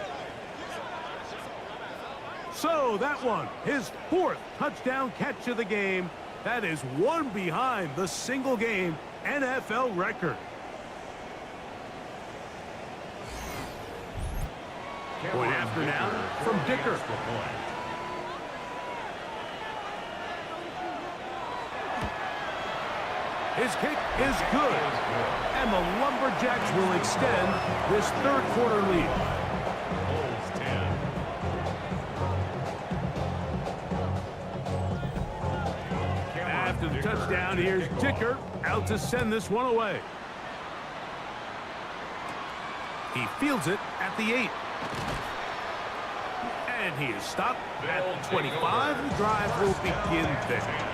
[SPEAKER 7] So that one, his 4th touchdown catch of the game. That is one behind the single-game NFL record. Point after now from Dicker. His kick is good. And the Lumberjacks will extend this 3rd quarter lead.
[SPEAKER 3] Bulls 10.
[SPEAKER 7] After the touchdown, here's Dicker out to send this one away. He fields it at the 8. And he is stopped at the 25. The drive will begin there.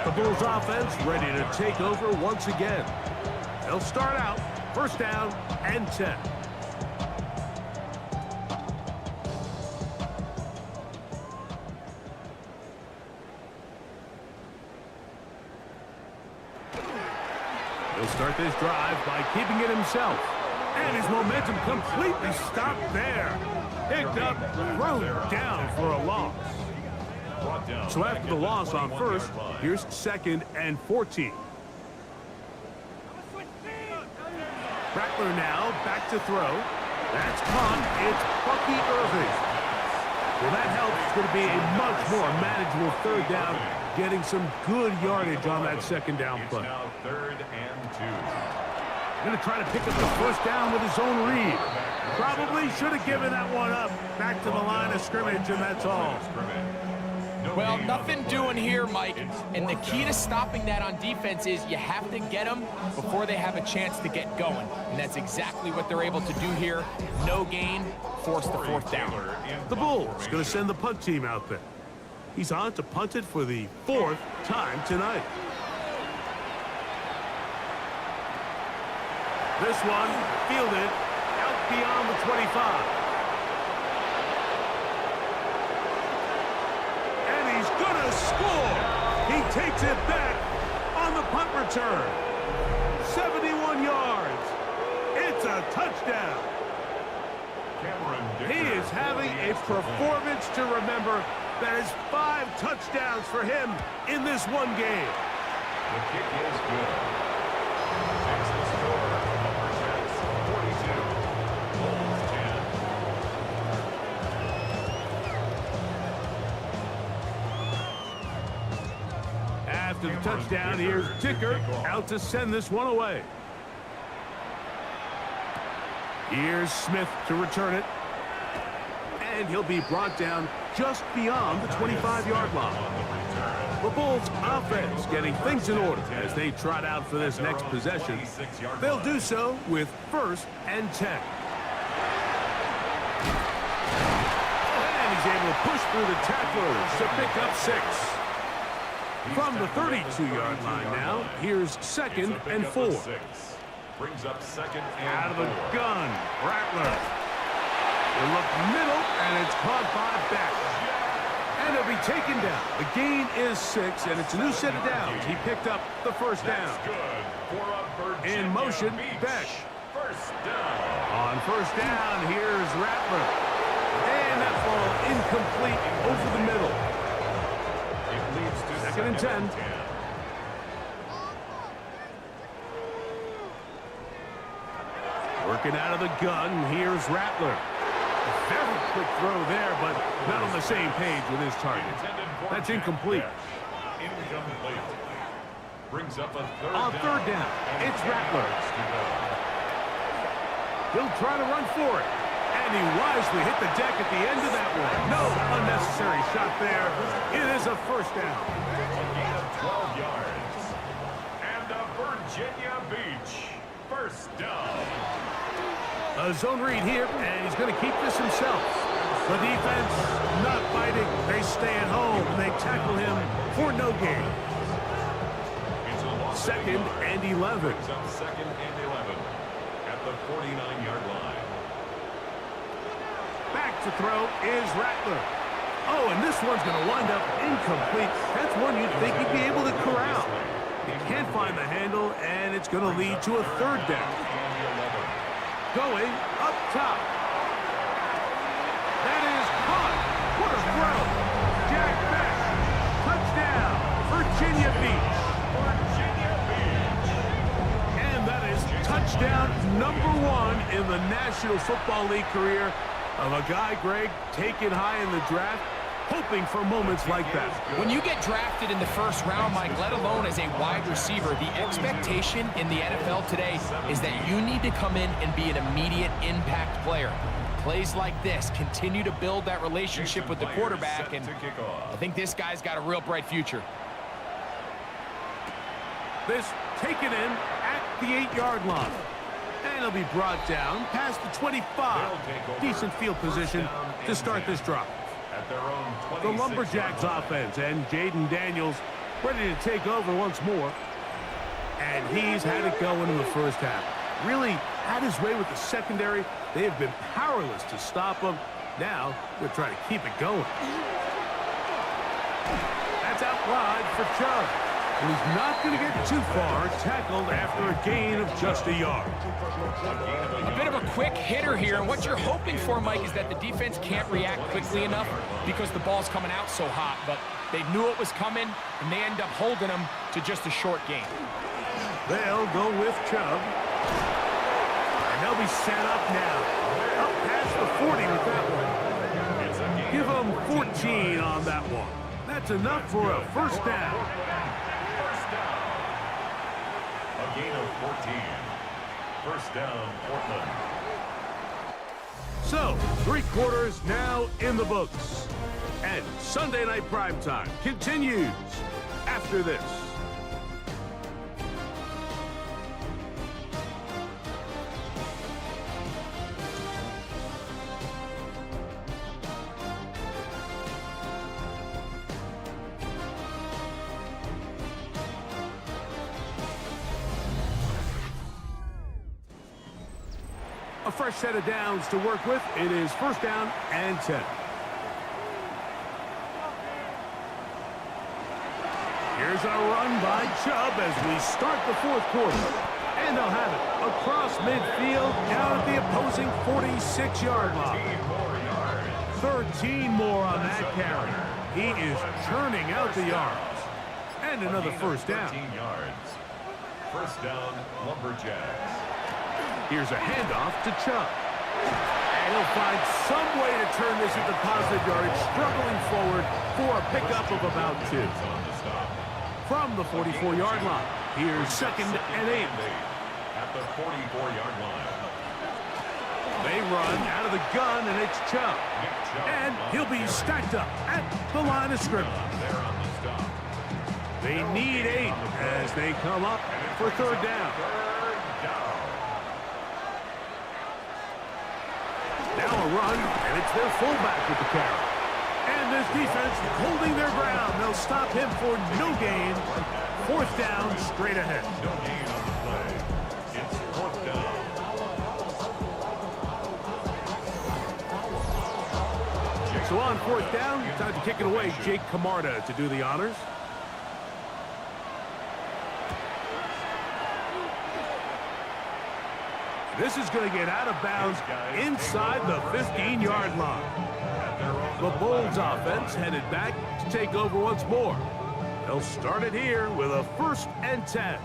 [SPEAKER 7] The Bulls offense ready to take over once again. They'll start out 1st down and 10. He'll start this drive by keeping it himself. And his momentum completely stopped there. Picked up, thrown down for a loss. So after the loss on 1st, here's 2nd and 14. Rattler now back to throw. That's caught. It's Bucky Irving. Well, that helps. It's going to be a much more manageable 3rd down, getting some good yardage on that 2nd down play.
[SPEAKER 3] It's now 3rd and 2.
[SPEAKER 7] Going to try to pick up the 1st down with his own read. Probably should have given that one up. Back to the line of scrimmage, and that's all.
[SPEAKER 6] Well, nothing doing here, Mike. And the key to stopping that on defense is you have to get them before they have a chance to get going. And that's exactly what they're able to do here. No gain, force the 4th down.
[SPEAKER 7] The Bulls going to send the punt team out there. He's on to punt it for the 4th time tonight. This one fielded out beyond the 25. Gonna score. He takes it back on the punt return. 71 yards. It's a touchdown. He is having a performance to remember. That is 5 touchdowns for him in this one game.
[SPEAKER 3] The kick is good. Takes the score. Lumberjacks 42. Bulls 10.
[SPEAKER 7] After the touchdown, here's Dicker out to send this one away. Here's Smith to return it. And he'll be brought down just beyond the 25-yard line. The Bulls offense getting things in order as they trot out for this next possession. They'll do so with 1st and 10. And he's able to push through the tacklers to pick up 6. From the 32-yard line now, here's 2nd and 4.
[SPEAKER 3] Brings up 2nd and
[SPEAKER 7] Out of the
[SPEAKER 3] 4.
[SPEAKER 7] gun, Rattler. They look middle, and it's caught by Beck. And it'll be taken down. The gain is 6, and it's a new set of downs. He picked up the 1st down.
[SPEAKER 3] Good for a Virginia
[SPEAKER 7] In motion,
[SPEAKER 3] Beach.
[SPEAKER 7] Beck.
[SPEAKER 3] 1st down.
[SPEAKER 7] On 1st down, here's Rattler. And that ball incomplete over the middle.
[SPEAKER 3] It leads to
[SPEAKER 7] 2nd and 10. Working out of the gun, here's Rattler. Very quick throw there, but not on the same page with his target. That's incomplete.
[SPEAKER 3] Incomplete. Brings up a
[SPEAKER 7] On third down, it's Rattler. He'll try to run for it. And he wisely hit the deck at the end of that one. No unnecessary shot there. It is a first down.
[SPEAKER 3] A gain of 12 yards. And a Virginia Beach first down.
[SPEAKER 7] A zone read here, and he's going to keep this himself. The defense not fighting. They stay at home, and they tackle him for no gain. Second and 11.
[SPEAKER 3] Brings up second and 11 at the 49-yard line.
[SPEAKER 7] Back to throw is Rattler. Oh, and this one's going to wind up incomplete. That's one you'd think he'd be able to corral. He can't find the handle, and it's going to lead to a third down. Going up top. That is caught. What a throw. Jack Beck. Touchdown. Virginia Beach. And that is touchdown number 1 in the National Football League career of a guy, Greg, taken high in the draft, hoping for moments like that.
[SPEAKER 6] When you get drafted in the first round, Mike, let alone as a wide receiver, the expectation in the NFL today is that you need to come in and be an immediate impact player. Plays like this continue to build that relationship with the quarterback, and I think this guy's got a real bright future.
[SPEAKER 7] This taken in at the 8-yard line. And he'll be brought down past the 25. Decent field position to start this drive. The Lumberjacks offense and Jaden Daniels ready to take over once more. And he's had it going in the first half. Really had his way with the secondary. They have been powerless to stop him. Now they're trying to keep it going. That's out wide for Chubb. And he's not going to get too far, tackled after a gain of just a yard.
[SPEAKER 6] A bit of a quick hitter here, and what you're hoping for, Mike, is that the defense can't react quickly enough because the ball's coming out so hot, but they knew it was coming, and they end up holding them to just a short gain.
[SPEAKER 7] They'll go with Chubb. And they'll be set up now. Up past the 40 with that one. Give them 14 on that one. That's enough for a first down.
[SPEAKER 3] A gain of 14. First down, Portland.
[SPEAKER 7] So, 3 quarters now in the books. And Sunday Night Primetime continues after this. A fresh set of downs to work with. It is first down and 10. Here's a run by Chubb as we start the 4th quarter. And they'll have it across midfield down at the opposing 46-yard line. 13 more on that carry. He is churning out the yards. And another first down.
[SPEAKER 3] 13 yards. First down, Lumberjacks.
[SPEAKER 7] Here's a handoff to Chubb. And he'll find some way to turn this into positive yardage, struggling forward for a pickup of about 2. From the 44-yard line, here's second and 8.
[SPEAKER 3] At the 44-yard line.
[SPEAKER 7] They run out of the gun, and it's Chubb. And he'll be stacked up at the line of scrimmage.
[SPEAKER 3] There on the stop.
[SPEAKER 7] They need 8 as they come up for third down. Now a run, and it's their fullback with the carry. And this defense holding their ground. They'll stop him for no gain. 4th down straight ahead.
[SPEAKER 3] No gain on the play. It's 4th down.
[SPEAKER 7] So on 4th down, time to kick it away. Jake Camarda to do the honors. This is going to get out of bounds inside the 15-yard line. The Bulls offense headed back to take over once more. They'll start it here with a 1st and 10.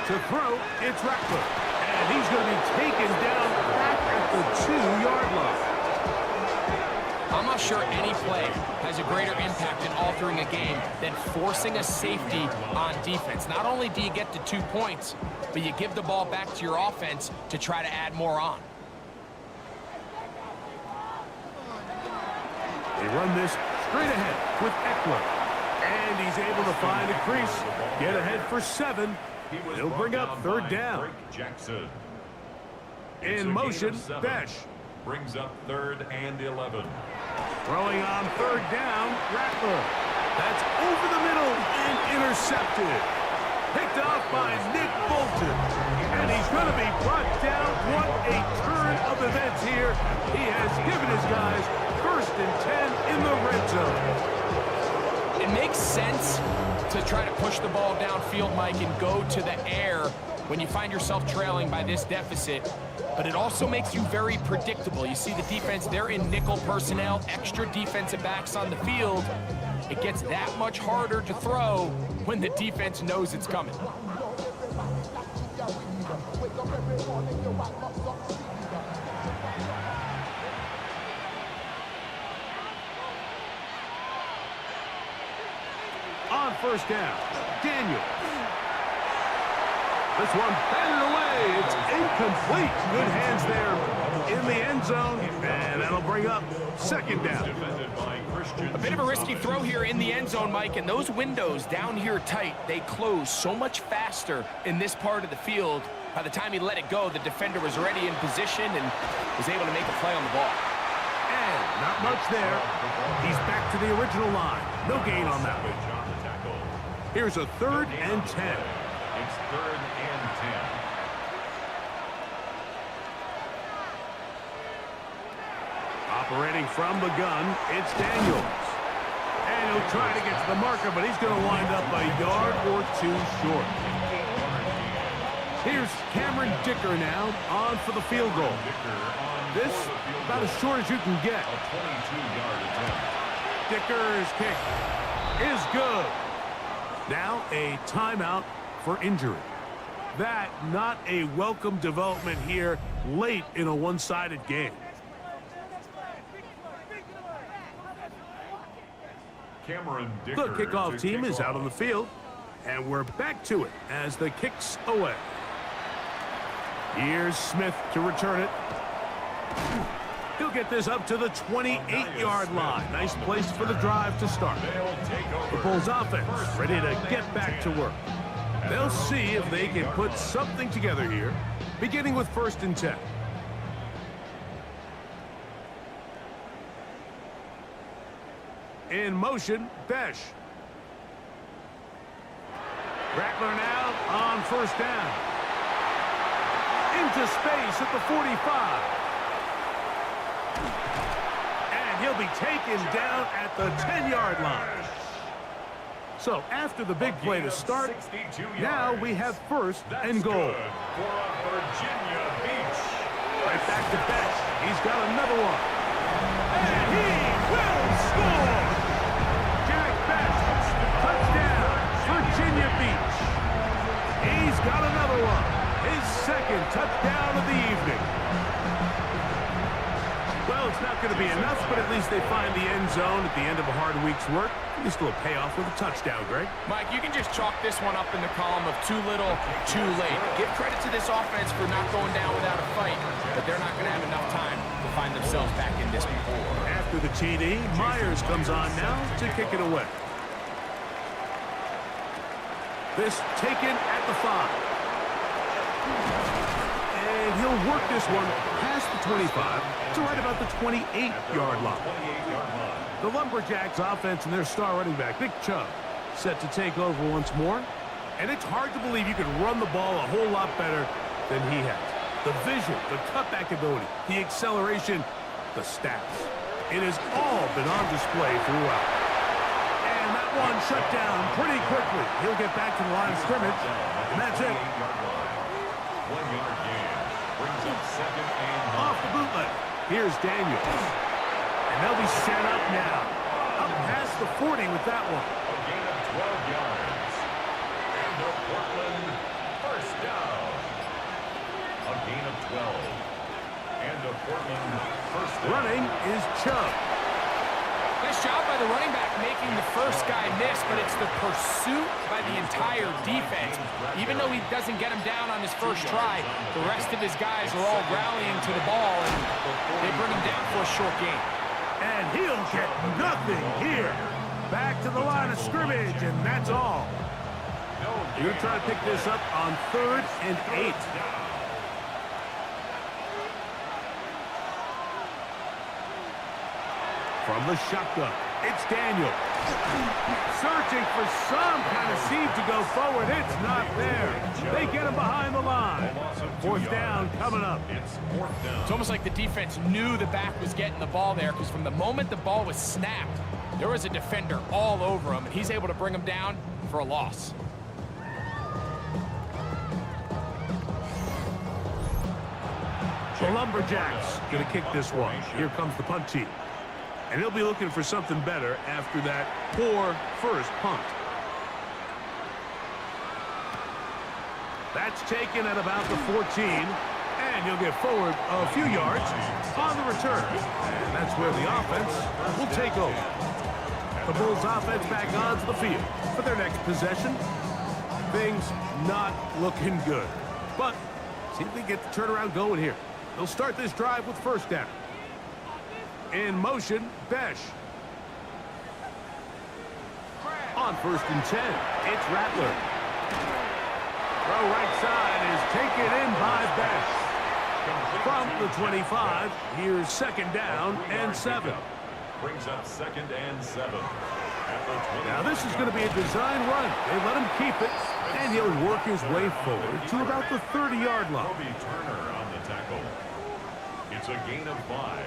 [SPEAKER 7] To throw, it's Rattler. And he's going to be taken down back at the 2-yard line.
[SPEAKER 6] I'm not sure any play has a greater impact in altering a game than forcing a safety on defense. Not only do you get to 2 points, but you give the ball back to your offense to try to add more on.
[SPEAKER 7] They run this straight ahead with Eckler. And he's able to find a crease. Get ahead for 7. They'll bring up 3rd down.
[SPEAKER 3] Jackson.
[SPEAKER 7] In motion, Besh.
[SPEAKER 3] Brings up 3rd and 11.
[SPEAKER 7] Throwing on 3rd down, Rattler. That's over the middle and intercepted. Picked off by Nick Bolton. And he's going to be brought down. What a turn of events here. He has given his guys 1st and 10 in the red zone.
[SPEAKER 6] It makes sense to try to push the ball downfield, Mike, and go to the air when you find yourself trailing by this deficit. But it also makes you very predictable. You see the defense, they're in nickel personnel, extra defensive backs on the field. It gets that much harder to throw when the defense knows it's coming.
[SPEAKER 7] On 1st down, Daniel. This one batted away. It's incomplete. Good hands there in the end zone. And that'll bring up 2nd down.
[SPEAKER 6] A bit of a risky throw here in the end zone, Mike, and those windows down here tight, they close so much faster in this part of the field. By the time he let it go, the defender was already in position and was able to make a play on the ball.
[SPEAKER 7] And not much there. He's back to the original line. No gain on that one. Here's a 3rd and 10.
[SPEAKER 3] It's 3rd and 10.
[SPEAKER 7] Operating from the gun, it's Daniels. And he'll try to get to the marker, but he's going to wind up a yard or 2 short. Here's Cameron Dicker now on for the field goal. This about as short as you can get.
[SPEAKER 3] A 22-yard attempt.
[SPEAKER 7] Dicker's kick is good. Now a timeout for injury. That not a welcome development here late in a one-sided game.
[SPEAKER 3] Cameron
[SPEAKER 7] The
[SPEAKER 3] Dicker
[SPEAKER 7] kickoff
[SPEAKER 3] to
[SPEAKER 7] team is
[SPEAKER 3] kick
[SPEAKER 7] out on the
[SPEAKER 3] off.
[SPEAKER 7] field, and we're back to it as the kick's away. Here's Smith to return it. He'll get this up to the 28-yard line. Nice place for the drive to start.
[SPEAKER 3] They'll take over.
[SPEAKER 7] The Bulls offense ready to get back to work. They'll see if they can put something together here, beginning with 1st and 10. In motion, Besh. Rattler now on 1st down. Into space at the 45. And he'll be taken down at the 10-yard line. So after the big play to start, now we have 1st and goal.
[SPEAKER 3] Good for a Virginia Beach.
[SPEAKER 7] Right back to Besh. He's got another one. And he will score! Jack Besh, touchdown, Virginia Beach. He's got another one. His 2nd touchdown of the evening. Well, it's not going to be enough, but at least they find the end zone at the end of a hard week's work. At least a little payoff with a touchdown, Greg.
[SPEAKER 6] Mike, you can just chalk this one up in the column of too little, too late. Give credit to this offense for not going down without a fight, but they're not going to have enough time to find themselves back in this before.
[SPEAKER 7] After the TD, Myers comes on now to kick it away. This taken at the 5. And he'll work this one past the 25 to right about the 28-yard line. The Lumberjacks offense and their star running back, Nick Chubb, set to take over once more. And it's hard to believe you can run the ball a whole lot better than he has. The vision, the cutback ability, the acceleration, the stats. It has all been on display throughout. And that one shut down pretty quickly. He'll get back to the line of scrimmage, and that's it.
[SPEAKER 3] 1-yard gain. Brings up 2nd and 9.
[SPEAKER 7] Off the bootleg. Here's Daniels. And they'll be set up now. Up past the 40 with that one.
[SPEAKER 3] A gain of 12 yards. And the Portland 1st down. A And a Portland first down.
[SPEAKER 7] Running is Chubb.
[SPEAKER 6] Nice job by the running back making the first guy miss, but it's the pursuit by the entire defense. Even though he doesn't get him down on his first try, the rest of his guys are all rallying to the ball, and they bring him down for a short gain.
[SPEAKER 7] And he'll get nothing here. Back to the line of scrimmage, and that's all. You're trying to pick this up on 3rd and 8. From the shotgun, it's Daniel. Searching for some kind of seed to go forward. It's not there. They get him behind the line. 4th down coming up.
[SPEAKER 3] It's 4th down.
[SPEAKER 6] It's almost like the defense knew the back was getting the ball there, because from the moment the ball was snapped, there was a defender all over him, and he's able to bring him down for a loss.
[SPEAKER 7] The Lumberjacks going to kick this one. Here comes the punt team. And he'll be looking for something better after that poor first punt. That's taken at about the 14. And he'll get forward a few yards on the return. And that's where the offense will take over. The Bulls offense back onto the field for their next possession. Things not looking good. But see if they get the turnaround going here. They'll start this drive with first down. In motion, Besh. On 1st and 10, it's Rattler. Throw right side is taken in by Besh. From the 25, here's 2nd down and 7.
[SPEAKER 3] Brings up 2nd and 7.
[SPEAKER 7] Now this is going to be a design run. They let him keep it, and he'll work his way forward to about the 30-yard line.
[SPEAKER 3] Kobe Turner on the tackle. It's a gain of 5.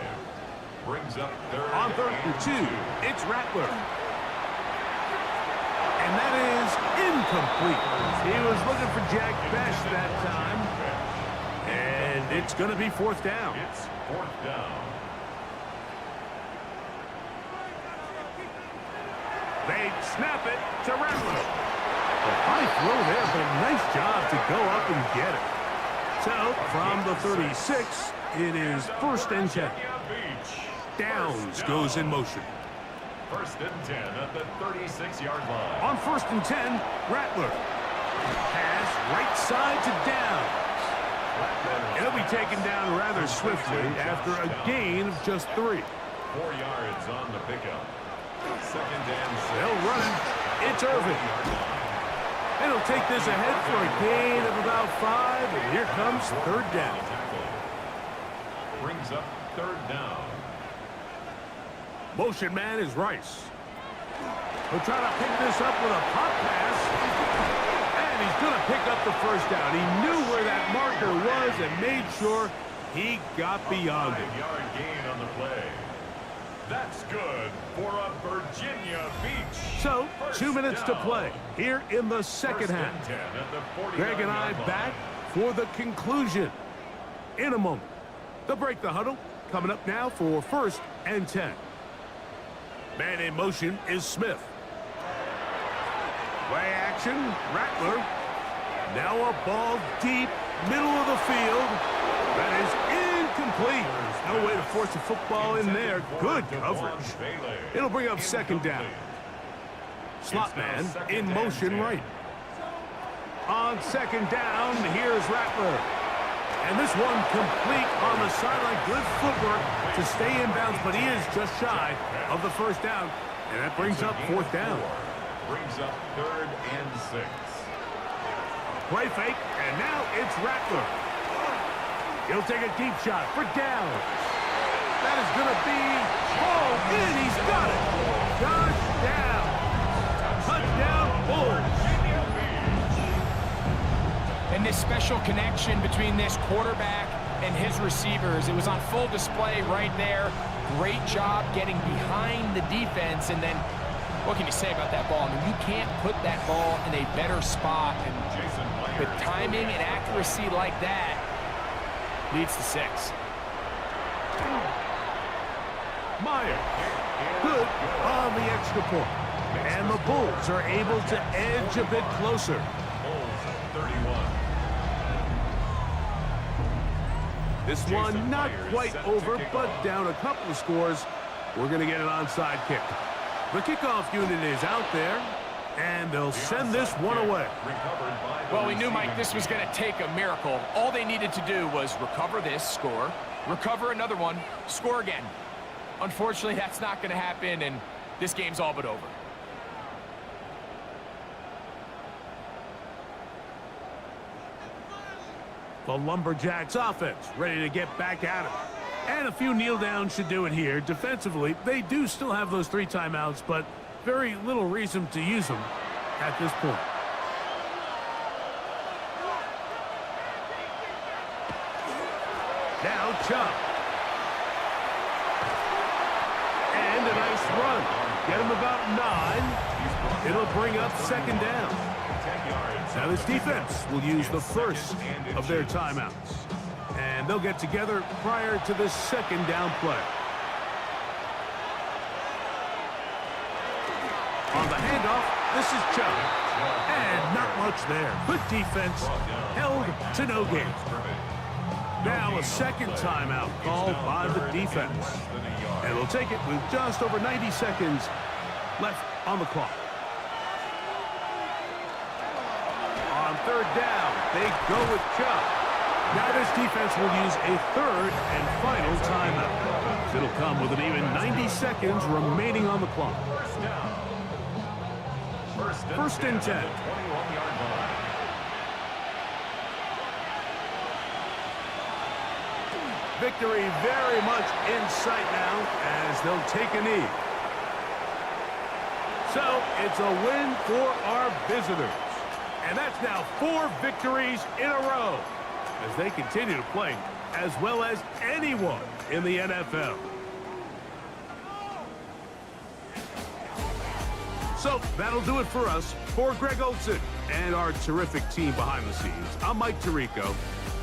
[SPEAKER 3] Brings up 3rd
[SPEAKER 7] On 3rd and 2, it's Rattler. And that is incomplete. He was looking for Jack Besh that time. And it's going to be 4th down.
[SPEAKER 3] It's 4th down.
[SPEAKER 7] They snap it to Rattler. A high throw there, but a nice job to go up and get it. So, from the 36, it is 1st and 10. Downs goes in motion.
[SPEAKER 3] 1st and 10 at the 36-yard line.
[SPEAKER 7] On 1st and 10, Rattler. Pass right side to Downs. It'll be taken down rather swiftly after a gain of just 3.
[SPEAKER 3] 4 yards on the pickup. 2nd and 6.
[SPEAKER 7] They'll run it. It's Irvin. And he'll take this ahead for a gain of about 5, and here comes 3rd down.
[SPEAKER 3] Brings up 3rd down.
[SPEAKER 7] Motion man is Rice. He'll try to pick this up with a pop pass. And he's going to pick up the 1st down. He knew where that marker was and made sure he got beyond it.
[SPEAKER 3] 5-yard gain on the play. That's good for a Virginia Beach.
[SPEAKER 7] So, 2 minutes to play here in the second half. Greg and I back for the conclusion in a moment. They'll break the huddle. Coming up now for 1st and 10. Man in motion is Smith. Play action, Rattler. Now a ball deep, middle of the field. That is incomplete. There's no way to force a football in there. Good coverage. It'll bring up 2nd down. Slot man in motion right. On 2nd down, here's Rattler. And this one complete on the sideline. Good footwork to stay in bounds, but he is just shy of the 1st down. And that brings up 4th down.
[SPEAKER 3] Brings up 3rd and 6.
[SPEAKER 7] Play fake, and now it's Rattler. He'll take a deep shot for down. That is going to be hauled in. He's got it. Touchdown. Touchdown, Bulls.
[SPEAKER 6] And this special connection between this quarterback and his receivers, it was on full display right there. Great job getting behind the defense, and then what can you say about that ball? I mean, you can't put that ball in a better spot, and with timing and accuracy like that, leads to 6.
[SPEAKER 7] Meyer, good on the extra point. And the Bulls are able to edge a bit closer.
[SPEAKER 3] Bulls 31.
[SPEAKER 7] This one not quite over, but down a couple of scores. We're going to get an onside kick. The kickoff unit is out there, and they'll send this one away.
[SPEAKER 6] Well, we knew, Mike, this was going to take a miracle. All they needed to do was recover this, score, recover another one, score again. Unfortunately, that's not going to happen, and this game's all but over.
[SPEAKER 7] The Lumberjacks offense ready to get back at it. And a few kneel downs should do it here. Defensively, they do still have those 3 timeouts, but very little reason to use them at this point. Now Chubb. And a nice run. Get him about 9. It'll bring up second down. Now this defense will use the first of their timeouts. And they'll get together prior to the second down play. On the handoff, this is Chubb. And not much there. Good defense, held to no gain. Now a second timeout called by the defense. And they'll take it with just over 90 seconds left on the clock. On third down, they go with Chubb. Now this defense will use a third and final timeout. It'll come with an even 90 seconds remaining on the clock. First and 10. Victory very much in sight now as they'll take a knee. So it's a win for our visitors. And that's now 4 victories in a row as they continue to play as well as anyone in the NFL. So that'll do it for us. For Greg Olson and our terrific team behind the scenes, I'm Mike Tirico.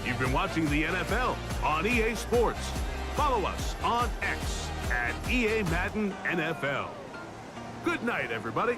[SPEAKER 7] You've been watching the NFL on EA Sports. Follow us on X at EA Madden NFL. Good night, everybody.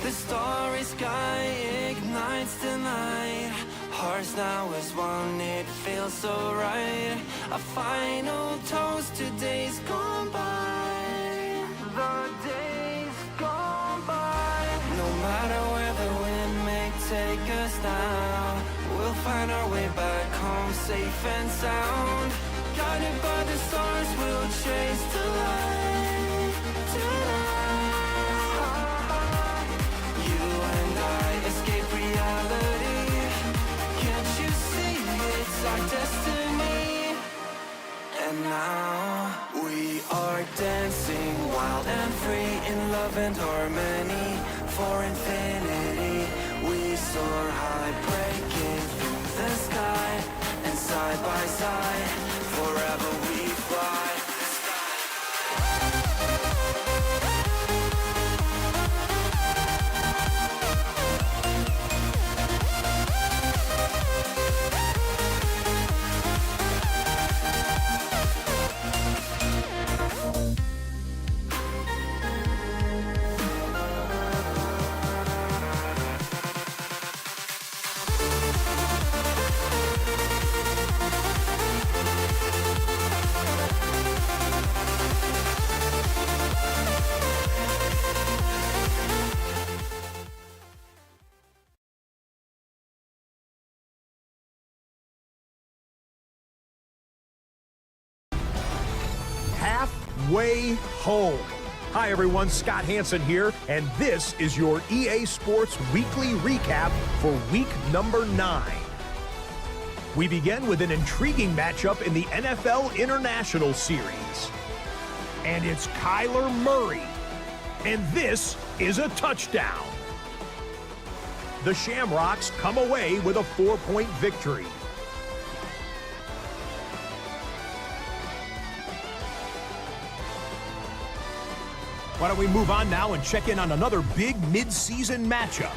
[SPEAKER 5] The starry sky ignites tonight. Hearts now as one, it feels so right. A final toast to days gone by. The days gone by. No matter where the wind may take us now, we'll find our way back home safe and sound. Guided by the stars, we'll chase the light tonight. Our destiny, and now we are dancing wild and free in love and harmony for infinity. We soar high, breaking through the sky, and side by side forever we fly.
[SPEAKER 4] Halfway home. Hi everyone, Scott Hansen here, and this is your EA Sports Weekly Recap for week number 9. We begin with an intriguing matchup in the NFL International Series. And it's Kyler Murray. And this is a touchdown. The Shamrocks come away with a 4-point victory. Why don't we move on now and check in on another big mid-season matchup?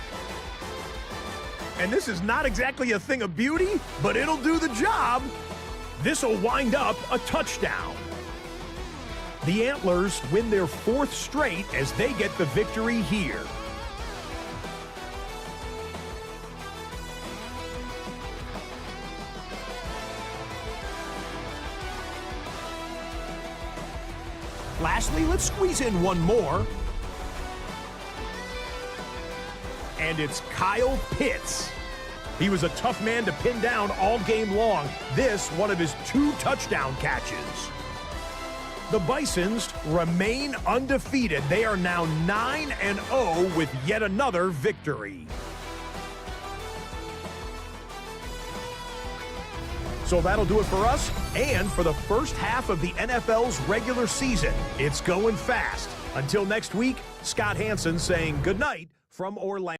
[SPEAKER 4] And this is not exactly a thing of beauty, but it'll do the job. This will wind up a touchdown. The Antlers win their 4th straight as they get the victory here. Lastly, let's squeeze in one more. And it's Kyle Pitts. He was a tough man to pin down all game long. This, one of his 2 touchdown catches. The Bisons remain undefeated. They are now 9-0 with yet another victory. So that'll do it for us and for the first half of the NFL's regular season. It's going fast. Until next week, Scott Hansen saying goodnight from Orlando.